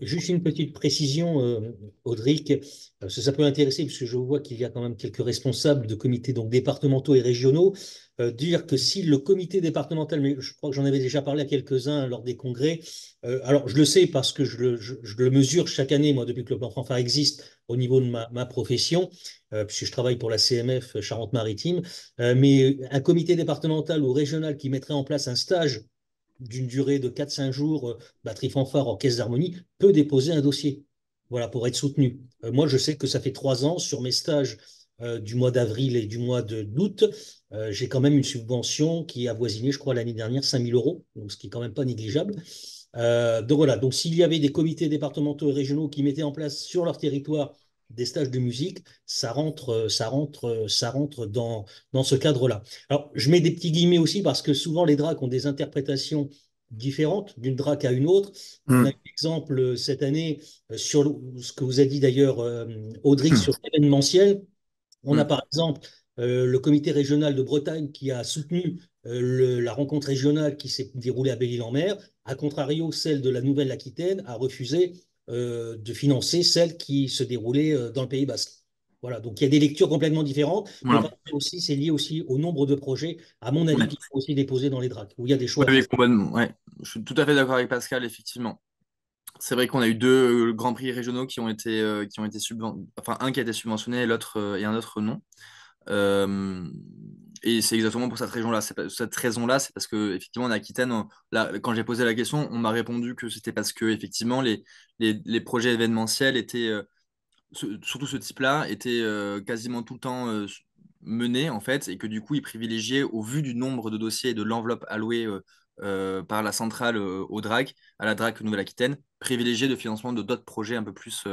Juste une petite précision, Audric, ça peut intéresser, puisque je vois qu'il y a quand même quelques responsables de comités donc, départementaux et régionaux, dire que si le comité départemental, mais je crois que j'en avais déjà parlé à quelques-uns lors des congrès, alors je le sais parce que je le mesure chaque année, moi, depuis que le plan Fanfare existe, au niveau de ma profession, puisque je travaille pour la CMF Charente-Maritime, mais un comité départemental ou régional qui mettrait en place un stage d'une durée de 4-5 jours, batterie fanfare, orchestre d'harmonie, peut déposer un dossier, voilà, pour être soutenu. Moi, je sais que ça fait 3 ans, sur mes stages du mois d'avril et du mois d'août, j'ai quand même une subvention qui a avoisiné, je crois, l'année dernière, 5 000 euros, donc ce qui est quand même pas négligeable. Donc voilà, donc s'il y avait des comités départementaux et régionaux qui mettaient en place sur leur territoire des stages de musique, ça rentre dans ce cadre-là. Alors, je mets des petits guillemets aussi parce que souvent les DRAC ont des interprétations différentes d'une DRAC à une autre. On a eu Mm. l'exemple cette année sur ce que vous a dit d'ailleurs Audric Mm. sur l'événementiel. On a Mm. par exemple le comité régional de Bretagne qui a soutenu la rencontre régionale qui s'est déroulée à Belle-Île-en-Mer. A contrario, celle de la Nouvelle-Aquitaine a refusé de financer celle qui se déroulait dans le Pays Basque. Voilà, donc il y a des lectures complètement différentes, mais Voilà. aussi, c'est lié aussi au nombre de projets, à mon avis, Ouais. qu'il faut aussi déposer dans les DRAC, où il y a des choix Ouais, à oui, faire. complètement. Ouais. Je suis tout à fait d'accord avec Pascal, effectivement. C'est vrai qu'on a eu 2 grands prix régionaux qui ont été enfin un qui a été subventionné et l'autre et un autre non. Euh, et c'est exactement pour cette raison-là. Cette raison-là, c'est parce que effectivement en Aquitaine, là, quand j'ai posé la question, on m'a répondu que c'était parce que effectivement les projets événementiels étaient surtout ce type-là était quasiment tout le temps menés en fait et que du coup ils privilégiaient au vu du nombre de dossiers et de l'enveloppe allouée par la centrale au DRAC, à la DRAC Nouvelle-Aquitaine, privilégier de financement de d'autres projets un peu plus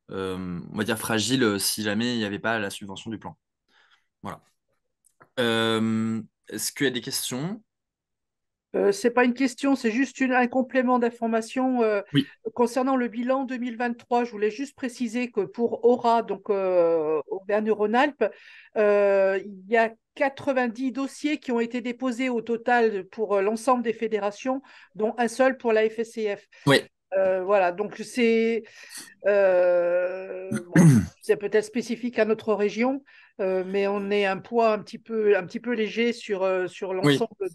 on va dire fragiles si jamais il n'y avait pas la subvention du plan. Voilà. Est-ce qu'il y a des questions? C'est pas une question, c'est juste un complément d'information Oui. concernant le bilan 2023. Je voulais juste préciser que pour Aura, donc Auvergne-Rhône-Alpes, il y a 90 dossiers qui ont été déposés au total pour l'ensemble des fédérations, dont un seul pour la FSCF. Oui. Voilà, donc bon, c'est peut-être spécifique à notre région, mais on est un poids un petit peu léger sur Oui. l'ensemble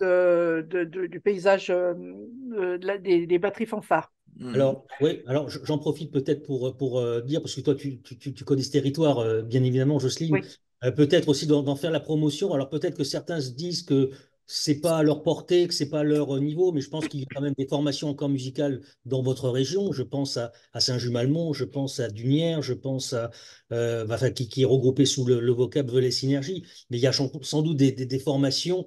du paysage des batteries fanfares. Mm. Alors, oui, alors j'en profite peut-être pour dire, parce que toi, tu connais ce territoire, bien évidemment, Jocelyne, Oui. peut-être aussi d'en faire la promotion. Alors, peut-être que certains se disent que c'est pas à leur portée, que c'est pas à leur niveau, mais je pense qu'il y a quand même des formations encore musicales dans votre région. Je pense à Saint-Just-Malmont, je pense à Dunières, je pense à enfin, qui est regroupé sous le vocable Velay Synergie. Mais il y a sans doute des formations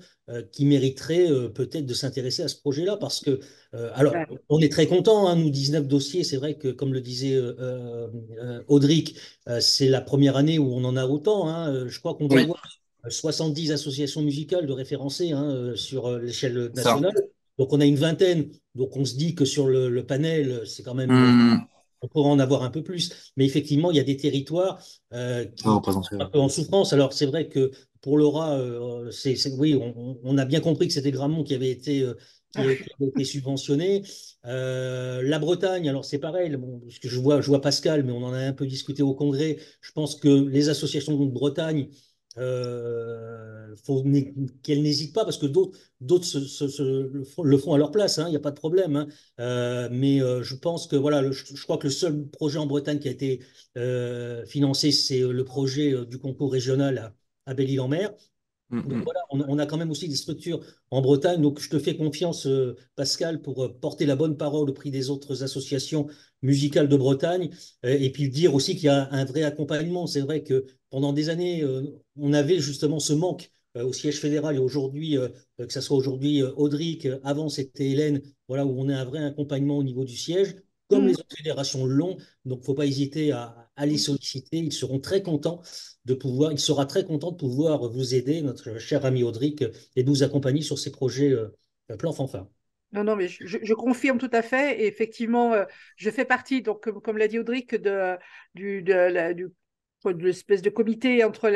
qui mériteraient peut-être de s'intéresser à ce projet-là, parce que alors Ouais. on est très content, hein, nous 19 dossiers. C'est vrai que comme le disait Audric, c'est la première année où on en a autant. Hein. Je crois qu'on doit Oui, avoir 70 associations musicales de référencées, hein, sur l'échelle ça. nationale. Donc on a une vingtaine. Donc on se dit que sur le panel, c'est quand même, Hmm, on pourrait en avoir un peu plus. Mais effectivement, il y a des territoires ça qui représente. sont un peu en souffrance. Alors c'est vrai que pour Laura, oui, on a bien compris que c'était Gramont qui avait été subventionné. La Bretagne, alors c'est pareil, bon, parce que je vois Pascal, mais on en a un peu discuté au congrès. Je pense que les associations de Bretagne, faut qu'elles n'hésitent pas, parce que d'autres le font à leur place, hein, il n'y a pas de problème. Hein. Mais je pense que voilà, je crois que le seul projet en Bretagne qui a été financé, c'est le projet du concours régional à Belle-Île-en-Mer. Hmm, Donc hmm. voilà, on a quand même aussi des structures en Bretagne. Donc je te fais confiance, Pascal, pour porter la bonne parole au prix des autres associations musicales de Bretagne, et puis dire aussi qu'il y a un vrai accompagnement. C'est vrai que pendant des années, on avait justement ce manque au siège fédéral, et aujourd'hui, que ce soit aujourd'hui Audric, avant c'était Hélène, voilà, où on a un vrai accompagnement au niveau du siège, comme les Mhm. autres fédérations l'ont. Donc il ne faut pas hésiter à les solliciter. Ils seront très contents il sera très content de pouvoir vous aider, notre cher ami Audric, et de vous accompagner sur ces projets plan fanfare. Non, non, mais je confirme tout à fait. Et effectivement, je fais partie, donc, comme l'a dit Audric, de l'espèce de comité entre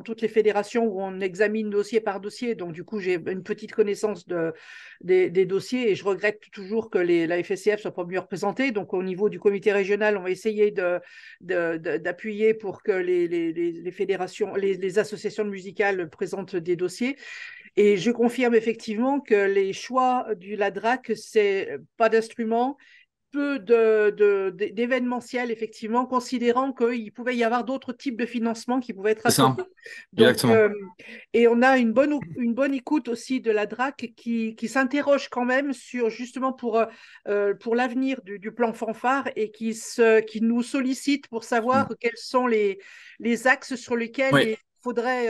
toutes les fédérations où on examine dossier par dossier. Donc, du coup, j'ai une petite connaissance des dossiers, et je regrette toujours que la FSCF ne soit pas mieux représentée. Donc, au niveau du comité régional, on va essayer d'appuyer pour que les fédérations, les associations musicales présentent des dossiers. Et je confirme effectivement que les choix du LADRAC, c'est pas d'instrument, peu d'événementiel, effectivement, considérant qu'il pouvait y avoir d'autres types de financements qui pouvaient être C'est ça, accordés. Donc, exactement. et on a une bonne écoute aussi de la DRAC qui s'interroge quand même sur, justement, pour l'avenir du plan fanfare, et qui nous sollicite pour Hmm. savoir quels sont les axes sur lesquels Oui. il faudrait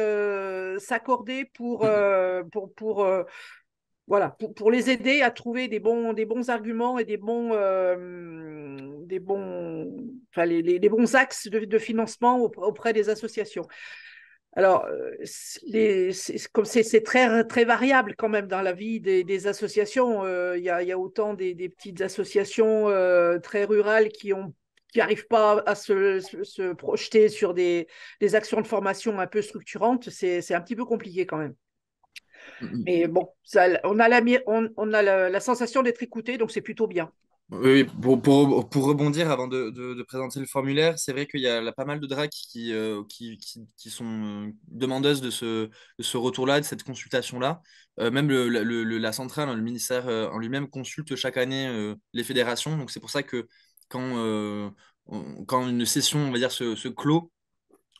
s'accorder Hmm. voilà, pour les aider à trouver des bons arguments et enfin, les bons axes de financement auprès des associations. Alors, comme c'est très, très variable quand même dans la vie des associations. Il y a autant des petites associations très rurales qui n'arrivent pas à se projeter sur des actions de formation un peu structurantes. C'est un petit peu compliqué quand même. Hmm. Mais bon, on a la sensation d'être écouté, donc c'est plutôt bien. Oui, pour rebondir avant de présenter le formulaire, c'est vrai qu'il y a là pas mal de DRAC qui sont demandeuses de ce retour-là, de cette consultation-là. Même la centrale, hein, le ministère en lui-même consulte chaque année les fédérations. Donc c'est pour ça que quand une session, on va dire, se clôt,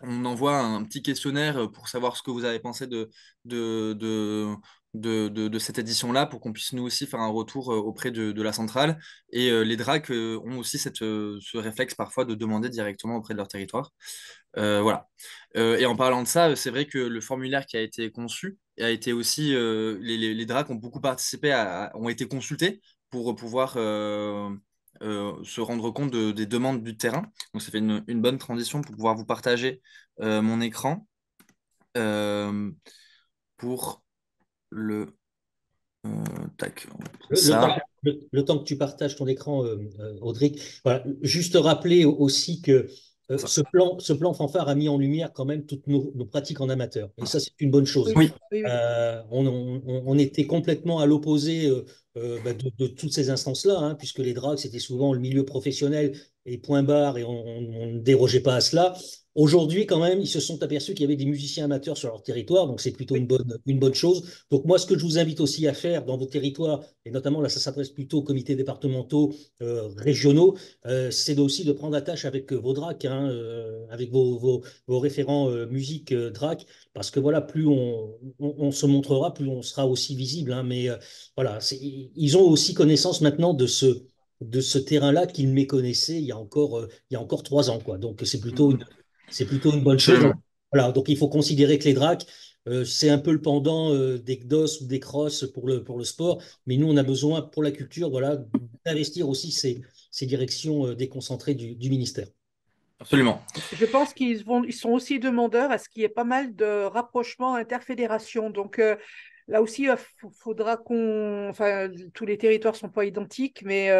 on envoie un petit questionnaire pour savoir ce que vous avez pensé de, de, de cette édition-là, pour qu'on puisse nous aussi faire un retour auprès de la centrale. Et les DRAC ont aussi ce réflexe parfois de demander directement auprès de leur territoire. Voilà. Et en parlant de ça, c'est vrai que le formulaire qui a été conçu a été aussi, les DRAC ont beaucoup participé, ont été consultés pour pouvoir se rendre compte des demandes du terrain. Donc ça fait une bonne transition pour pouvoir vous partager mon écran euh, pour le euh, tac, Le temps, ça. le temps que tu partages ton écran, Audric, voilà, juste rappeler aussi que Ça. ce plan fanfare a mis en lumière quand même toutes nos pratiques en amateur. Et ça, c'est une bonne chose. Oui, Oui, oui, oui. On était complètement à l'opposé de toutes ces instances-là, hein, puisque les drags, c'était souvent le milieu professionnel et point barre, et on ne dérogeait pas à cela. Aujourd'hui, quand même, ils se sont aperçus qu'il y avait des musiciens amateurs sur leur territoire, donc c'est plutôt Oui. une bonne chose. Donc moi, ce que je vous invite aussi à faire dans vos territoires, et notamment là, ça s'adresse plutôt aux comités départementaux, régionaux, c'est aussi de prendre attache avec vos DRAC, hein, avec vos référents musique DRAC, parce que voilà, plus on se montrera, plus on sera aussi visible. Hein, mais voilà, ils ont aussi connaissance maintenant de ce terrain-là qu'ils méconnaissaient il y a encore 3 ans, quoi. Donc c'est plutôt une bonne chose. Donc, Absolument. voilà, donc il faut considérer que les DRAC, c'est un peu le pendant des GDOS ou des CROSS pour le sport, mais nous, on a besoin pour la culture, voilà, d'investir aussi ces directions déconcentrées du ministère. Absolument. Je pense ils sont aussi demandeurs à ce qu'il y ait pas mal de rapprochements interfédérations. Donc là aussi, il faudra enfin, tous les territoires sont pas identiques, mais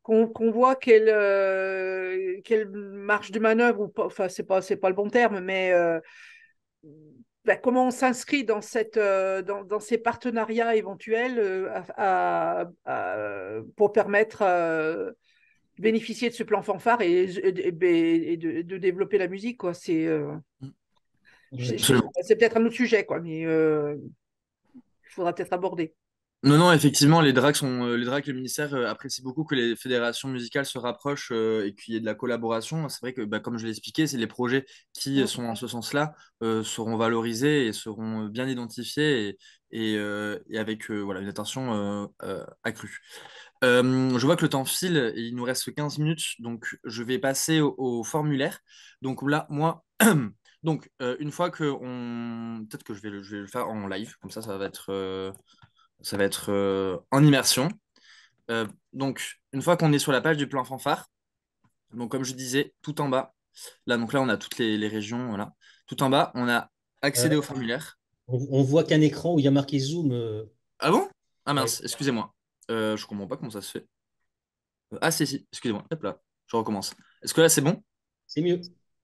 qu'on voit quelle marge de manœuvre ou pas, enfin c'est pas le bon terme, mais ben, comment on s'inscrit dans dans ces partenariats éventuels pour permettre bénéficier de ce plan fanfare et de développer la musique, quoi. Ouais. C'est peut-être un autre sujet, quoi, mais il faudra peut-être aborder. Non, non, effectivement, les DRAC et le ministère apprécient beaucoup que les fédérations musicales se rapprochent et qu'il y ait de la collaboration. C'est vrai que, bah, comme je l'ai expliqué, c'est les projets qui Mm. sont en ce sens-là seront valorisés et seront bien identifiés et avec voilà, une attention accrue. Je vois que le temps file et il nous reste 15 minutes, donc je vais passer au formulaire. Donc là, moi, donc une fois que on... Peut-être que je vais le faire en live, comme ça va être en immersion. Donc, une fois qu'on est sur la page du plan fanfare, donc comme je disais, tout en bas, là on a toutes les régions, voilà. Tout en bas, on a Euh, accédé au formulaire. on voit qu'un écran où il y a marqué Zoom. Ah bon? Ah Ouais, mince, excusez-moi. Je comprends pas comment ça se fait. Ah si, excusez-moi. Hop là, je recommence. Est-ce que là c'est bon? c'est mieux.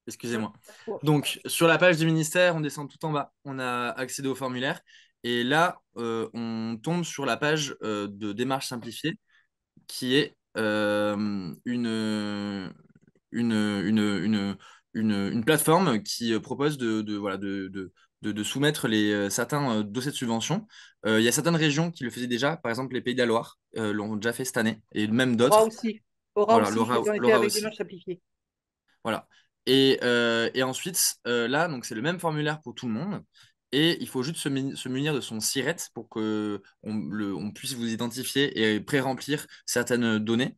Excusez-moi. Ouais. Donc, sur la page du ministère, on descend tout en bas. On a accédé au formulaire. Et là, on tombe sur la page de démarche simplifiée qui est une, une plateforme qui propose voilà, de soumettre certains dossiers de subvention. Il y a certaines régions qui le faisaient déjà, par exemple les Pays de la Loire l'ont déjà fait cette année, et même Aura d'autres. aussi. Aura Voilà, aussi, j'en ai fait Laura avec des aussi. marches simplifiées. Voilà. Et ensuite, là, donc c'est le même formulaire pour tout le monde. Et il faut juste se munir de son SIRET pour que on puisse vous identifier et pré-remplir certaines données.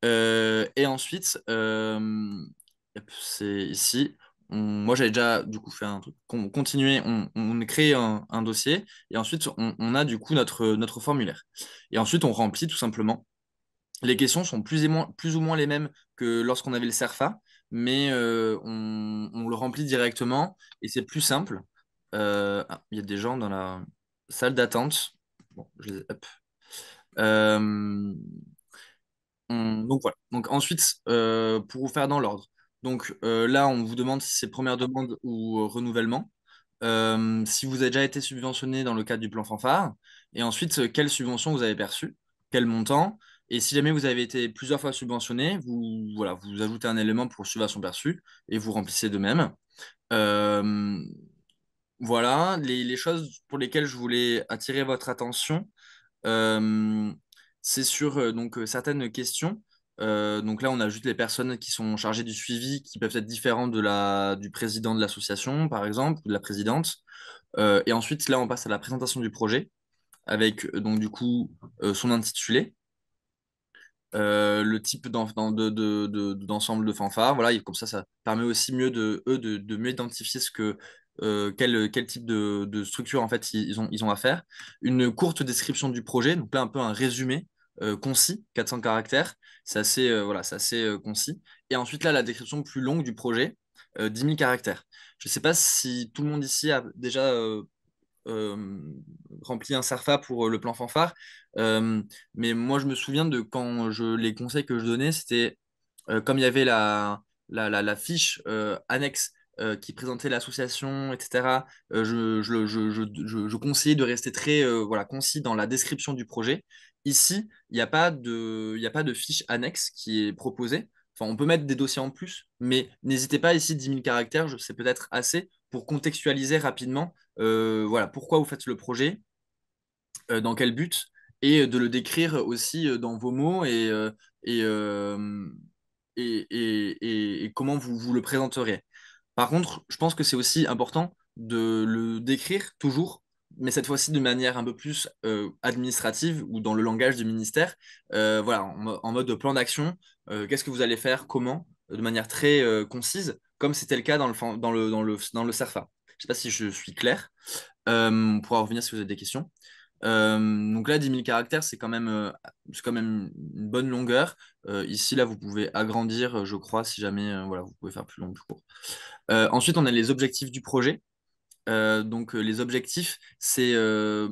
Et ensuite, hop, c'est ici. Moi, j'avais déjà du coup fait un truc. Continuer, on crée un dossier et ensuite on a du coup notre formulaire. Et ensuite, on remplit tout simplement. Les questions sont plus ou moins les mêmes que lorsqu'on avait le CERFA, mais on le remplit directement et c'est plus simple. Il y a des gens dans la salle d'attente. Bon, hop. Euh, donc voilà. Donc ensuite, pour vous faire dans l'ordre. Donc là, on vous demande si c'est première demande ou renouvellement. Si vous avez déjà été subventionné dans le cadre du plan fanfare. Et ensuite, quelle subvention vous avez perçue, quel montant. Et si jamais vous avez été plusieurs fois subventionné, voilà, vous ajoutez un élément pour subvention perçue et vous remplissez de même. Euh, voilà les choses pour lesquelles je voulais attirer votre attention. Euh, c'est sur certaines questions. Donc là, on a juste les personnes qui sont chargées du suivi, qui peuvent être différentes du président de l'association, par exemple, ou de la présidente. Et ensuite, là, on passe à la présentation du projet, avec donc du coup son intitulé, le type d'ensemble de fanfare. Voilà, et comme ça permet aussi mieux de mieux identifier quel type de structure en fait ils ont à faire. Une courte description du projet, donc là un peu un résumé concis, 400 caractères, c'est assez concis. Et ensuite là la description plus longue du projet, 10 000 caractères. Je ne sais pas si tout le monde ici a déjà euh, rempli un SERFA pour le plan fanfare. Euh, mais moi, je me souviens de quand les conseils que je donnais, c'était comme il y avait la fiche annexe qui présentait l'association, etc. Je conseillais de rester très voilà, concis dans la description du projet. Ici, il n'y a pas de fiche annexe qui est proposée. enfin, on peut mettre des dossiers en plus, mais n'hésitez pas ici, 10 000 caractères, c'est peut-être assez pour contextualiser rapidement voilà, pourquoi vous faites le projet, dans quel but, et de le décrire aussi dans vos mots et, euh, et comment vous le présenterez. Par contre, je pense que c'est aussi important de le décrire toujours, mais cette fois-ci de manière un peu plus administrative ou dans le langage du ministère. Voilà, en mode de plan d'action, qu'est-ce que vous allez faire, comment, de manière très concise, comme c'était le cas dans le CERFA. Je ne sais pas si je suis clair. On pourra revenir si vous avez des questions. Donc là, 10 000 caractères, c'est quand même une bonne longueur. Ici, là, vous pouvez agrandir, je crois, si jamais, voilà, vous pouvez faire plus long, plus court. Ensuite, on a les objectifs du projet. Donc, les objectifs, c'est les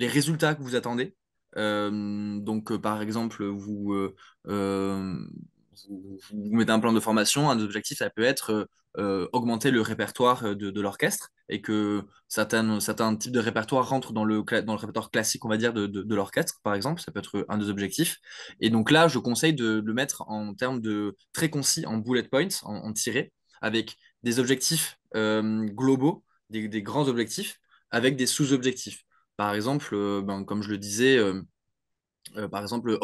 résultats que vous attendez. Donc, par exemple, euh, vous mettez un plan de formation, un objectif, ça peut être augmenter le répertoire de l'orchestre et que certains types de répertoire rentrent dans le répertoire classique, on va dire, de l'orchestre, par exemple. Ça peut être un des objectifs. Et donc là, je conseille de le mettre en termes de très concis, en bullet points, en tiré, avec des objectifs globaux, des grands objectifs, avec des sous-objectifs. Par exemple, comme je le disais, par exemple,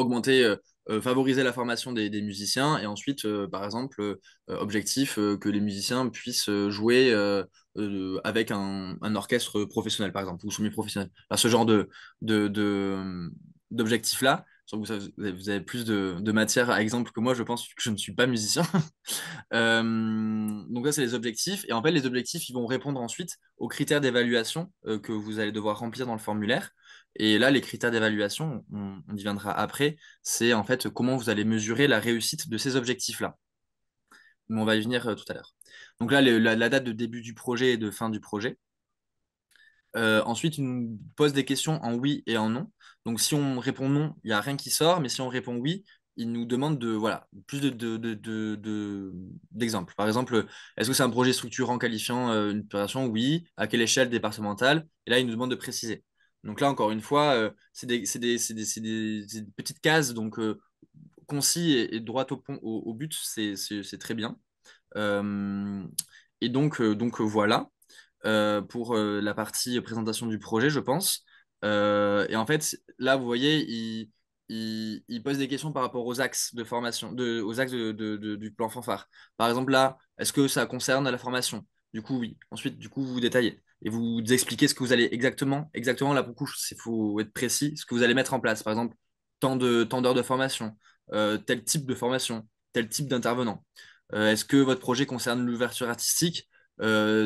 favoriser la formation des musiciens et ensuite, par exemple, objectif que les musiciens puissent jouer avec un orchestre professionnel, par exemple, ou semi-professionnel. Enfin, ce genre d'objectifs-là. Vous avez plus de matière à exemple que moi, je pense que je ne suis pas musicien. Donc là, c'est les objectifs. Et en fait, les objectifs, ils vont répondre ensuite aux critères d'évaluation que vous allez devoir remplir dans le formulaire. Et là, les critères d'évaluation, on y viendra après, c'est en fait comment vous allez mesurer la réussite de ces objectifs-là. Mais on va y venir tout à l'heure. Donc là, la date de début du projet et de fin du projet. Ensuite, il nous pose des questions en oui et en non. Donc, si on répond non, il n'y a rien qui sort, mais si on répond oui, il nous demande voilà, plus d'exemples. Par exemple, est-ce que c'est un projet structurant qualifiant une opération? Oui. À quelle échelle départementale? Et là, il nous demande de préciser. Donc là, encore une fois, c'est des petites cases, donc concis et droit au but, c'est très bien. Euh, et donc voilà pour la partie présentation du projet, je pense. Et en fait, là, vous voyez, il pose des questions par rapport aux axes de formation, aux axes du plan fanfare. Par exemple, là, est-ce que ça concerne la formation? Du coup, oui. Ensuite, du coup, vous détaillez et vous expliquez ce que vous allez exactement là, pour le coup, il faut être précis, ce que vous allez mettre en place. Par exemple, tant d'heures de formation, tel type de formation, tel type d'intervenant. Est-ce que votre projet concerne l'ouverture artistique?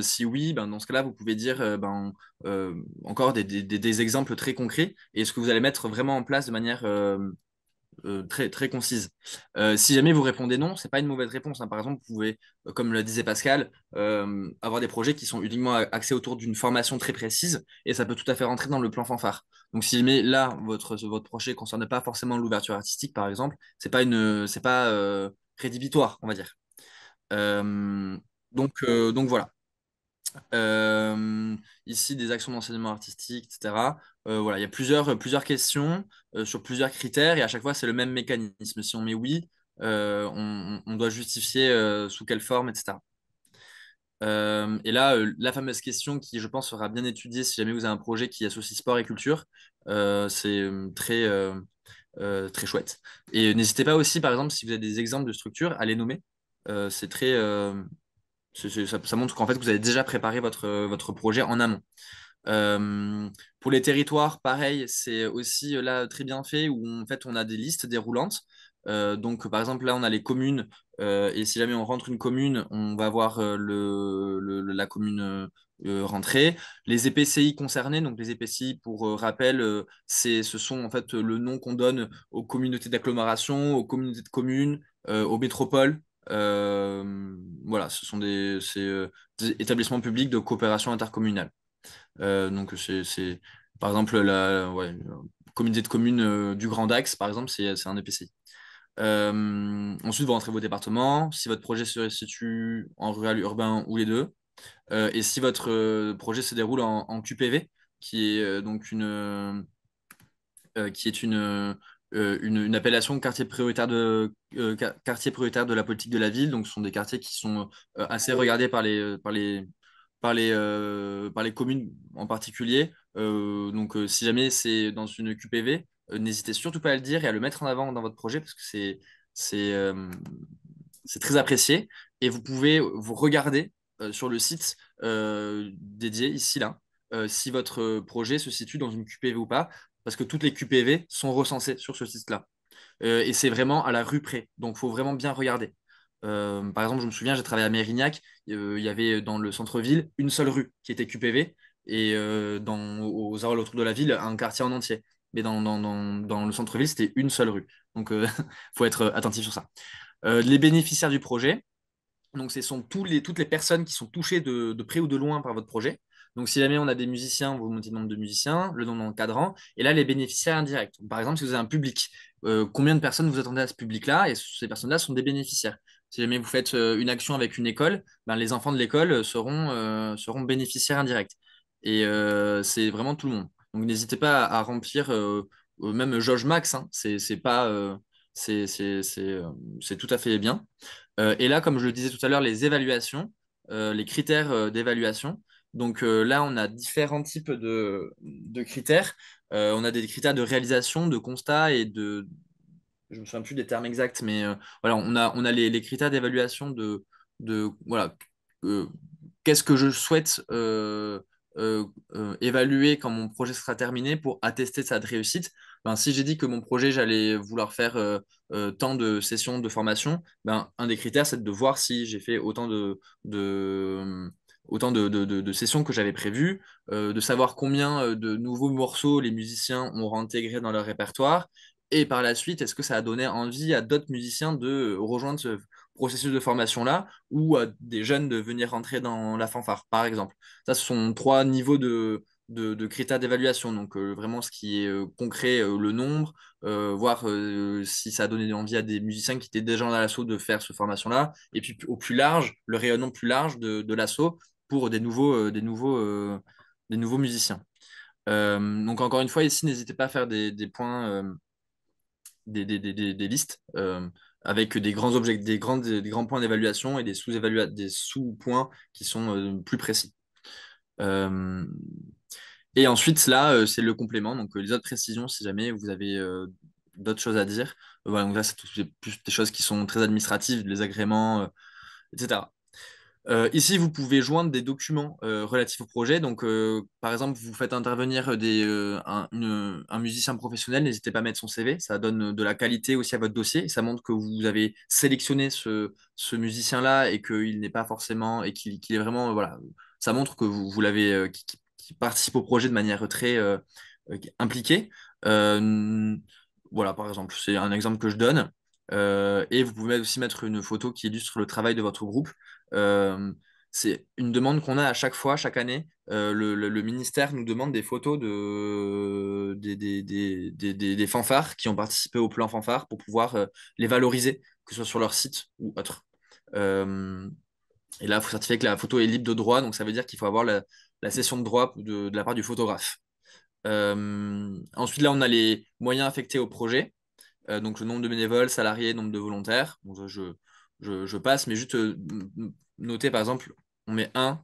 Si oui, ben, dans ce cas-là, vous pouvez dire encore des exemples très concrets et ce que vous allez mettre vraiment en place de manière très, très concise. Si jamais vous répondez non, c'est pas une mauvaise réponse, hein. Par exemple, vous pouvez, comme le disait Pascal, avoir des projets qui sont uniquement axés autour d'une formation très précise et ça peut tout à fait rentrer dans le plan fanfare. Donc, si jamais là, votre projet ne concerne pas forcément l'ouverture artistique, par exemple, c'est pas rédhibitoire, on va dire. Euh, donc voilà. Euh, Ici, des actions d'enseignement artistique, etc. Voilà, il y a plusieurs questions sur plusieurs critères et à chaque fois, c'est le même mécanisme. Si on met oui, on doit justifier sous quelle forme, etc. Et là, la fameuse question qui, je pense, sera bien étudiée si jamais vous avez un projet qui associe sport et culture, c'est très chouette. Et n'hésitez pas aussi, par exemple, si vous avez des exemples de structures, à les nommer. C'est très, ça montre qu'en fait, vous avez déjà préparé votre projet en amont. Euh, pour les territoires, pareil, c'est aussi là très bien fait où en fait on a des listes déroulantes. Donc par exemple là on a les communes et si jamais on rentre une commune, on va voir la commune rentrée. Les EPCI concernés, donc les EPCI pour rappel, ce sont en fait le nom qu'on donne aux communautés d'agglomération, aux communautés de communes, aux métropoles. Voilà, ce sont des établissements publics de coopération intercommunale. Donc, par exemple, la communauté de communes du Grand Dax, par exemple, c'est un EPCI. Ensuite, vous rentrez vos départements, si votre projet se situe en rural, urbain ou les deux, et si votre projet se déroule en QPV, qui est donc qui est une appellation quartier prioritaire de la politique de la ville. Donc, ce sont des quartiers qui sont assez regardés par les communes en particulier. Donc, si jamais c'est dans une QPV, n'hésitez surtout pas à le dire et à le mettre en avant dans votre projet parce que c'est, euh, c'est très apprécié. Et vous pouvez vous regarder sur le site dédié ici, là, si votre projet se situe dans une QPV ou pas, parce que toutes les QPV sont recensées sur ce site-là. Et c'est vraiment à la rue près. Donc, il faut vraiment bien regarder. Par exemple, je me souviens, j'ai travaillé à Mérignac. Il y avait dans le centre-ville une seule rue qui était QPV et aux alentours autour de la ville, un quartier en entier. Mais dans le centre-ville, c'était une seule rue. Donc, il faut être attentif sur ça. Les bénéficiaires du projet, donc, ce sont toutes les personnes qui sont touchées de près ou de loin par votre projet. Donc, si jamais on a des musiciens, vous montez le nombre de musiciens, le nombre d'encadrants, et là, les bénéficiaires indirects. Par exemple, si vous avez un public, combien de personnes vous attendez à ce public-là? Et ces personnes-là sont des bénéficiaires. Si jamais vous faites une action avec une école, ben, les enfants de l'école seront bénéficiaires indirects. Et c'est vraiment tout le monde. Donc, n'hésitez pas à remplir, même Jauge Max, hein, c'est pas, c'est tout à fait bien. Et là, comme je le disais tout à l'heure, les évaluations, les critères d'évaluation. Donc là, on a différents types de critères. On a des critères de réalisation, de constat et de... Je ne me souviens plus des termes exacts, mais voilà, on a les critères d'évaluation voilà, euh, qu'est-ce que je souhaite évaluer quand mon projet sera terminé pour attester de sa réussite. Ben, si j'ai dit que mon projet, j'allais vouloir faire tant de sessions de formation, ben, un des critères, c'est de voir si j'ai fait autant de sessions que j'avais prévues, de savoir combien de nouveaux morceaux les musiciens ont intégrés dans leur répertoire. Et par la suite, est-ce que ça a donné envie à d'autres musiciens de rejoindre ce processus de formation-là ou à des jeunes de venir rentrer dans la fanfare, par exemple? Ça, ce sont trois niveaux de critères d'évaluation. Donc, vraiment, ce qui est concret, le nombre, voir si ça a donné envie à des musiciens qui étaient déjà dans l'assaut de faire cette formation-là. Et puis, au plus large, le rayonnement plus large de l'assaut pour des nouveaux musiciens. Donc, encore une fois, ici, n'hésitez pas à faire des points, des listes avec des grands objets, des grands points d'évaluation et des sous-points qui sont plus précis. Euh, et ensuite, là, c'est le complément. Donc, les autres précisions, si jamais vous avez d'autres choses à dire. Voilà, donc là, c'est plus des choses qui sont très administratives, les agréments, etc. Ici, vous pouvez joindre des documents relatifs au projet. Donc, par exemple, vous faites intervenir un musicien professionnel, n'hésitez pas à mettre son CV. Ça donne de la qualité aussi à votre dossier. Et ça montre que vous avez sélectionné ce musicien-là et qu'il n'est pas forcément et qu'il est vraiment voilà. Ça montre que vous l'avez qui participe au projet de manière très impliquée. Euh, voilà, par exemple, c'est un exemple que je donne. Et vous pouvez aussi mettre une photo qui illustre le travail de votre groupe. Euh, c'est une demande qu'on a à chaque fois, chaque année. Le ministère nous demande des photos des fanfares qui ont participé au plan fanfare pour pouvoir les valoriser, que ce soit sur leur site ou autre. Euh, et là, il faut certifier que la photo est libre de droit, donc ça veut dire qu'il faut avoir la cession de droit de la part du photographe. Ensuite, là, on a les moyens affectés au projet. Donc le nombre de bénévoles, salariés, nombre de volontaires. Bon, ça, je passe, mais juste noter par exemple, on met un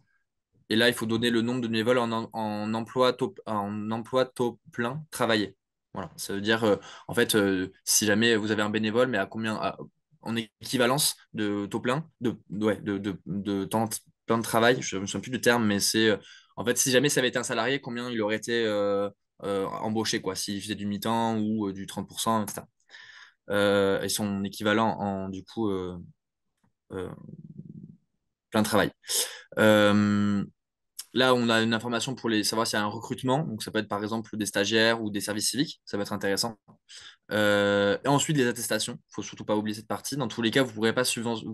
et là il faut donner le nombre de bénévoles en emploi taux plein travaillé. Voilà, ça veut dire en fait si jamais vous avez un bénévole, mais à combien en équivalence de taux plein, ouais, de temps plein de travail, je ne me souviens plus du terme, mais c'est en fait si jamais ça avait été un salarié, combien il aurait été embauché, quoi, s'il faisait du mi-temps ou du 30%, etc. Et son équivalent en du coup euh, plein de travail. Euh, Là, on a une information pour savoir s'il y a un recrutement. Donc, ça peut être par exemple des stagiaires ou des services civiques. Ça va être intéressant. Et ensuite, les attestations. Il faut surtout pas oublier cette partie. Dans tous les cas, vous ne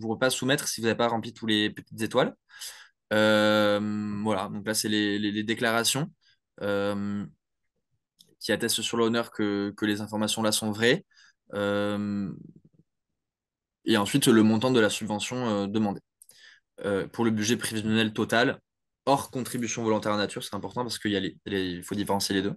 pourrez pas soumettre si vous n'avez pas rempli tous les petites étoiles. Voilà. Donc là, c'est les déclarations euh, qui attestent sur l'honneur que les informations là sont vraies. Euh, et ensuite, le montant de la subvention demandée. Pour le budget prévisionnel total, hors contribution volontaire en nature, c'est important parce qu'il il faut différencier les deux.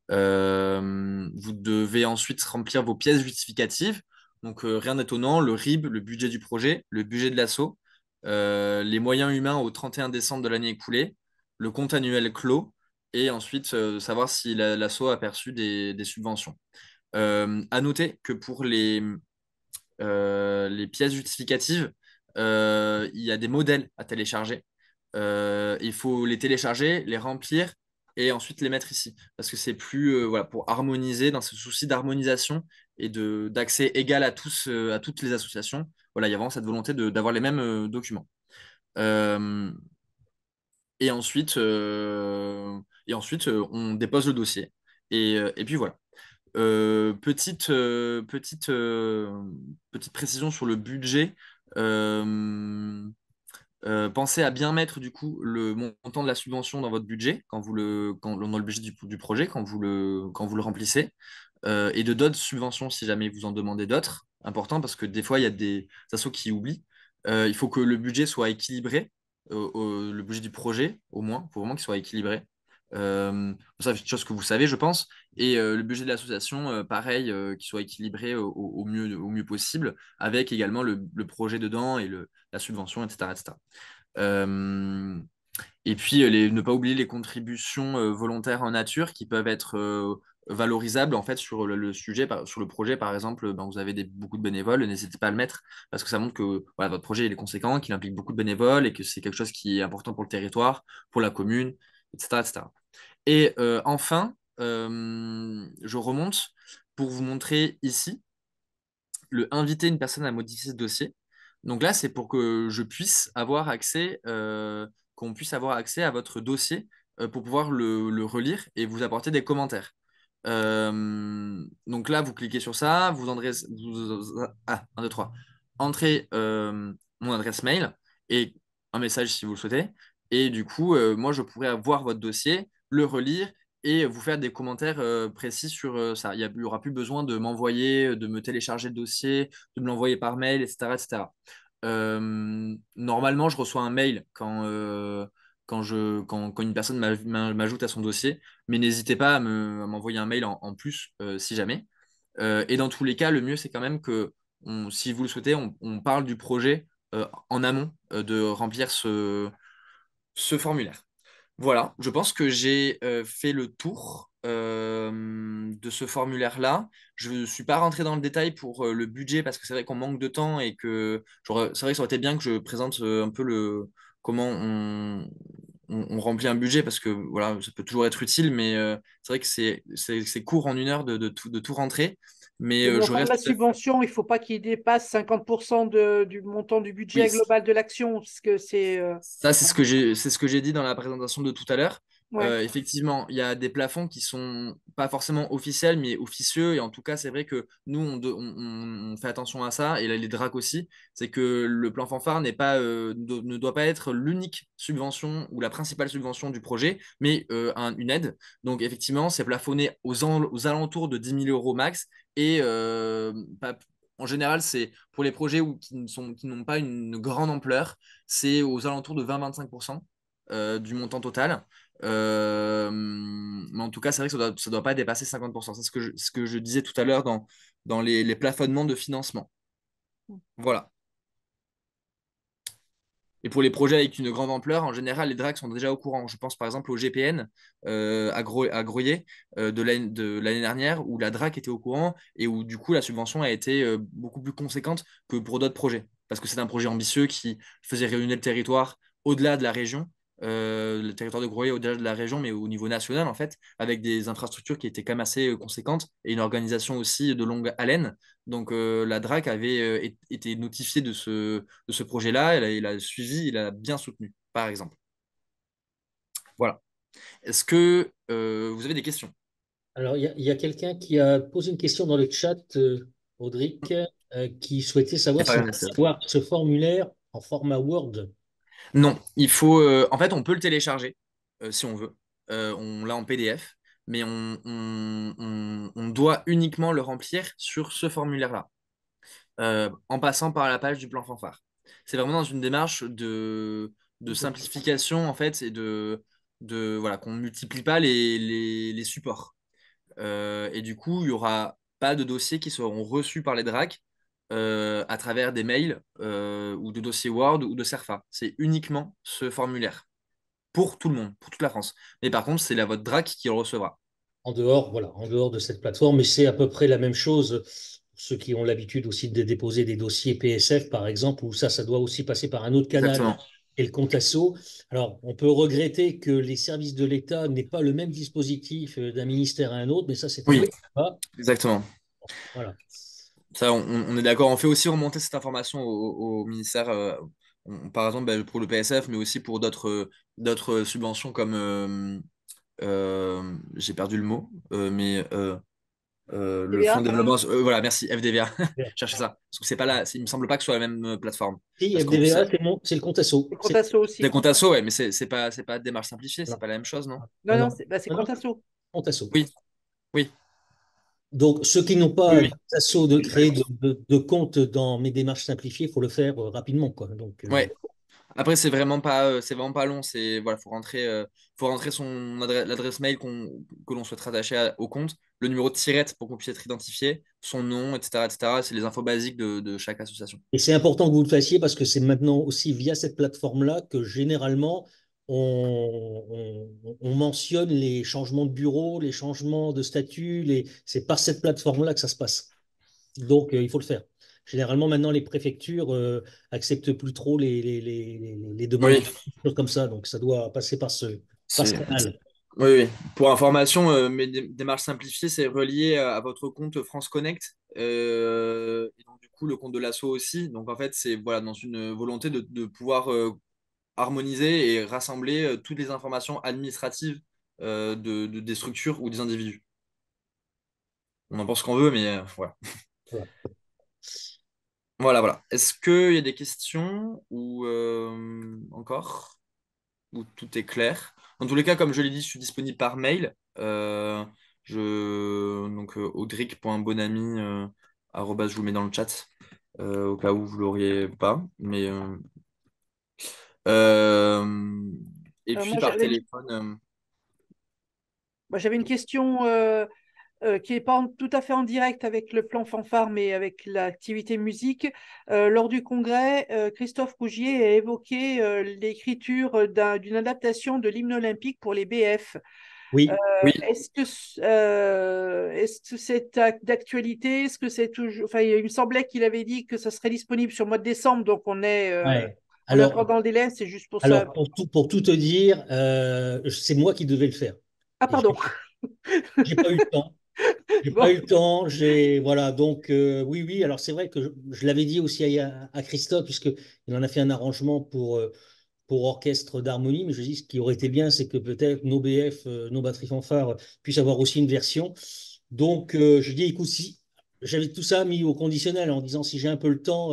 Vous devez ensuite remplir vos pièces justificatives. Donc, rien d'étonnant, le RIB, le budget du projet, le budget de l'asso, les moyens humains au 31 décembre de l'année écoulée, le compte annuel clos, et ensuite savoir si l'asso a perçu des subventions. À noter que pour les pièces justificatives, il y a des modèles à télécharger. Il faut les télécharger, les remplir et ensuite les mettre ici. Parce que c'est plus voilà, pour harmoniser, dans ce souci d'harmonisation et d'accès égal à tous, à toutes les associations. Voilà, il y a vraiment cette volonté d'avoir les mêmes documents. Euh, et ensuite, on dépose le dossier. Et puis voilà. Petite précision sur le budget. Euh, Pensez à bien mettre du coup le montant de la subvention dans votre budget dans le budget du projet quand vous le remplissez, et de d'autres subventions si jamais vous en demandez d'autres. Important parce que des fois il y a des assos qui oublient. Il faut que le budget soit équilibré, le budget du projet au moins, il faut vraiment qu'il soit équilibré. Ça, c'est une chose que vous savez, je pense. Et le budget de l'association, pareil, qu'il soit équilibré au mieux possible, avec également le projet dedans et la subvention, etc., etc. Euh, et puis, ne pas oublier les contributions volontaires en nature qui peuvent être valorisables en fait sur le sujet, sur le projet, par exemple, ben, vous avez beaucoup de bénévoles, n'hésitez pas à le mettre parce que ça montre que voilà, votre projet il est conséquent, qu'il implique beaucoup de bénévoles et que c'est quelque chose qui est important pour le territoire, pour la commune, etc., etc. Et enfin, je remonte pour vous montrer ici le inviter une personne à modifier ce dossier. Donc là, c'est pour que je puisse avoir accès, qu'on puisse avoir accès à votre dossier pour pouvoir le relire et vous apporter des commentaires. Donc là, vous cliquez sur ça, ah, 1, 2, 3. Entrez mon adresse mail et un message si vous le souhaitez. Et du coup, moi, je pourrais avoir votre dossier, le relire et vous faire des commentaires précis sur ça. Il y aura plus besoin de m'envoyer, de me télécharger le dossier, de me l'envoyer par mail, etc., etc. Normalement, je reçois un mail quand une personne m'ajoute à son dossier, mais n'hésitez pas à m'envoyer un mail en plus si jamais. Et dans tous les cas, le mieux, c'est quand même que, si vous le souhaitez, on parle du projet en amont de remplir ce formulaire. Voilà, je pense que j'ai fait le tour de ce formulaire-là. Je ne suis pas rentré dans le détail pour le budget parce que c'est vrai qu'on manque de temps et que c'est vrai que ça aurait été bien que je présente un peu comment on remplit un budget parce que voilà, ça peut toujours être utile, mais c'est vrai que c'est court en 1 heure de tout rentrer. Mais Le je montant de reste la tout à fait. subvention, il ne faut pas qu'il dépasse 50% du montant du budget Oui, global de l'action, parce que c'est... ça, c'est ce que j'ai dit dans la présentation de tout à l'heure. ouais. Effectivement, il y a des plafonds qui sont pas forcément officiels, mais officieux. Et en tout cas, c'est vrai que nous, on fait attention à ça. Et là, les DRAC aussi, c'est que le plan fanfare ne doit pas être l'unique subvention ou la principale subvention du projet, mais une aide. Donc, effectivement, c'est plafonné aux alentours de 10 000 € max. Et en général, c'est pour les projets qui n'ont pas une grande ampleur, c'est aux alentours de 20-25% du montant total. Mais en tout cas, c'est vrai que ça doit pas dépasser 50%. C'est ce que je disais tout à l'heure dans les plafonnements de financement. Voilà. Et pour les projets avec une grande ampleur, en général, les DRAC sont déjà au courant. Je pense par exemple au GPN à Groyer de l'année dernière, où la DRAC était au courant et où du coup la subvention a été beaucoup plus conséquente que pour d'autres projets. Parce que c'est un projet ambitieux qui faisait rayonner le territoire au-delà de la région, le territoire de Groyer au-delà de la région, mais au niveau national en fait, avec des infrastructures qui étaient quand même assez conséquentes et une organisation aussi de longue haleine. Donc la DRAC avait été notifiée de ce projet-là, il a suivi, il a bien soutenu, par exemple. Voilà. Est-ce que vous avez des questions? Alors, il y a quelqu'un qui a posé une question dans le chat, Audric, qui souhaitait Il n'y a savoir pas si on rien peut à faire. avoir ce formulaire en format Word. Non, en fait, on peut le télécharger si on veut. On l'a en PDF, mais on doit uniquement le remplir sur ce formulaire-là, en passant par la page du plan fanfare. C'est vraiment dans une démarche de simplification, en fait, et voilà, qu'on ne multiplie pas les supports. Et du coup, il n'y aura pas de dossiers qui seront reçus par les DRAC à travers des mails ou de dossiers Word ou de Cerfa. C'est uniquement ce formulaire pour tout le monde, pour toute la France. Mais par contre, c'est la votre DRAC qui le recevra. En dehors, voilà, en dehors de cette plateforme, mais c'est à peu près la même chose pour ceux qui ont l'habitude aussi de déposer des dossiers PSF, par exemple, où ça doit aussi passer par un autre canal Exactement. et le compte asso. Alors, on peut regretter que les services de l'État n'aient pas le même dispositif d'un ministère à un autre, mais ça, c'est un Oui, autre débat. exactement. Voilà. Ça, on est d'accord. On fait aussi remonter cette information au ministère, par exemple pour le PSF, mais aussi pour d'autres subventions comme, j'ai perdu le mot, mais le fonds de TVA. développement, voilà, merci, FDVA. Cherchez ça. Parce que c'est pas là, il me semble pas que ce soit la même plateforme. Si, Parce que FDVA, c'est le compte asso. C'est Contasso c'est aussi. Contasso, ouais, mais c'est pas démarche simplifiée, c'est Non, pas la même chose, non? Non, non, non, non, c'est non, non, Contasso. compte asso. Oui, oui, Donc, ceux qui n'ont oui, pas oui. d'asso de créer de compte dans mes démarches simplifiées, il faut le faire rapidement, quoi. Donc, Ouais. Après, c'est vraiment pas long. C'est voilà, faut rentrer l'adresse mail que l'on souhaite rattacher au compte, le numéro de tirette pour qu'on puisse être identifié, son nom, etc., etc. C'est les infos basiques de chaque association. et c'est important que vous le fassiez parce que c'est maintenant aussi via cette plateforme-là que généralement on mentionne les changements de bureau, les changements de statut. C'est par cette plateforme-là que ça se passe. Donc, il faut le faire. Généralement, maintenant, les préfectures acceptent plus trop les demandes Oui, de choses comme ça. Donc, ça doit passer par ce c'est canal. oui, oui. Pour information, mes démarches simplifiées, c'est relié à votre compte France Connect. Et donc, du coup, le compte de l'asso aussi. Donc, en fait, c'est voilà, dans une volonté de pouvoir harmoniser et rassembler toutes les informations administratives des structures ou des individus. On en pense qu'on veut, mais voilà. Voilà. Voilà, voilà. Est-ce qu'il y a des questions ou encore? Ou tout est clair? Dans tous les cas, comme je l'ai dit, je suis disponible par mail. Donc, audric.bonamy, arobase, je vous le mets dans le chat, au cas où vous l'auriez pas. Euh, et puis Moi, par téléphone. j'avais une question qui n'est pas tout à fait en direct avec le plan fanfare, mais avec l'activité musique. Lors du congrès, Christophe Rougier a évoqué l'écriture d'une adaptation de l'hymne olympique pour les BF. Oui, Oui, Est-ce que c'est d'actualité? Est-ce que c'est toujours... Enfin, il me semblait qu'il avait dit que ça serait disponible sur le mois de décembre, donc ouais. on est encore dans le délai, c'est juste pour ça. Alors pour tout te dire, c'est moi qui devais le faire. Ah, Et pardon. j'ai pas eu le temps. J'ai pas Bon, eu le temps. Voilà. Donc oui, oui. Alors c'est vrai que je l'avais dit aussi à Christophe, puisque il en a fait un arrangement pour orchestre d'harmonie. Mais je dis ce qui aurait été bien, c'est que peut-être nos BF, nos batteries fanfares, puissent avoir aussi une version. Donc je dis, écoute, si j'avais tout ça mis au conditionnel en disant si j'ai un peu le temps.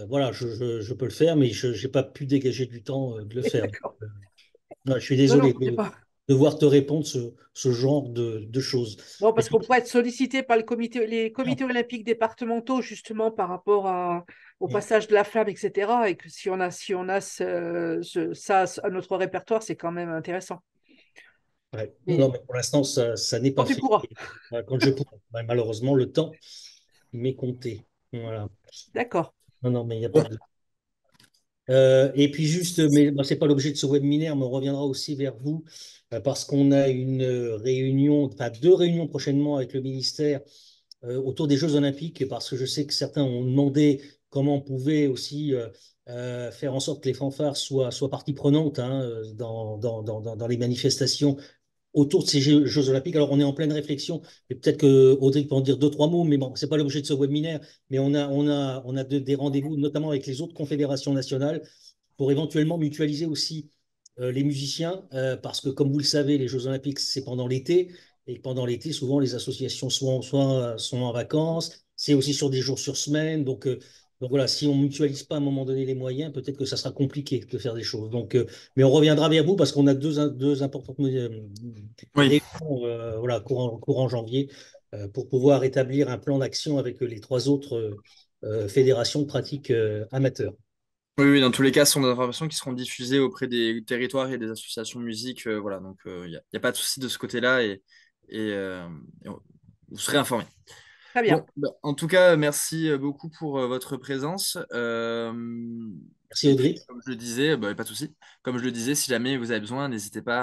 Voilà, je peux le faire, mais je n'ai pas pu dégager du temps de le faire. d'accord. Ouais, je suis Non, non, désolé c'est de pas. devoir te répondre ce genre de choses. Non, Mais parce qu'on pourrait être sollicité par les comités olympiques départementaux, justement, par rapport au passage de la flamme, etc. Et que si on a ça à notre répertoire, c'est quand même intéressant. ouais. Non, Mais non, mais pour l'instant, ça n'est quand pas tu fait. pourras. Quand je pourrai. Ouais, malheureusement, le temps m'est compté. Voilà. D'accord. Non, non, mais il n'y a pas bon, de. Et puis juste, mais bon, c'est pas l'objet de ce webinaire, mais on reviendra aussi vers vous parce qu'on a une réunion, enfin deux réunions prochainement avec le ministère autour des Jeux Olympiques, parce que je sais que certains ont demandé comment on pouvait aussi faire en sorte que les fanfares soient partie prenante hein, dans les manifestations autour de ces Jeux Olympiques. Alors, on est en pleine réflexion, et peut-être que Audrey peut en dire deux, trois mots, mais bon, c'est pas l'objet de ce webinaire, mais on a des rendez-vous, notamment avec les autres confédérations nationales, pour éventuellement mutualiser aussi les musiciens, parce que comme vous le savez, les Jeux Olympiques, c'est pendant l'été, et pendant l'été, souvent, les associations soit sont en vacances, c'est aussi sur des jours sur semaine, donc voilà, si on ne mutualise pas à un moment donné les moyens, peut-être que ça sera compliqué de faire des choses. Donc, mais on reviendra vers vous parce qu'on a deux importantes oui. réunions voilà, courant janvier pour pouvoir établir un plan d'action avec les trois autres fédérations de pratique amateurs. Oui, oui, dans tous les cas, ce sont des informations qui seront diffusées auprès des territoires et des associations de musique. Voilà, donc il n'y a pas de souci de ce côté-là. et vous serez informés. Très bien. Bon, bah, en tout cas, merci beaucoup pour votre présence. Merci Et puis, Audrey. comme je le disais, bah, pas de souci. Comme je le disais, si jamais vous avez besoin, n'hésitez pas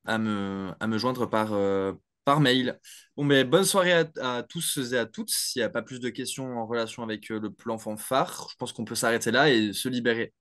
à me joindre par mail. Bon, mais bonne soirée à tous et à toutes. S'il n'y a pas plus de questions en relation avec le plan fanfare, je pense qu'on peut s'arrêter là et se libérer.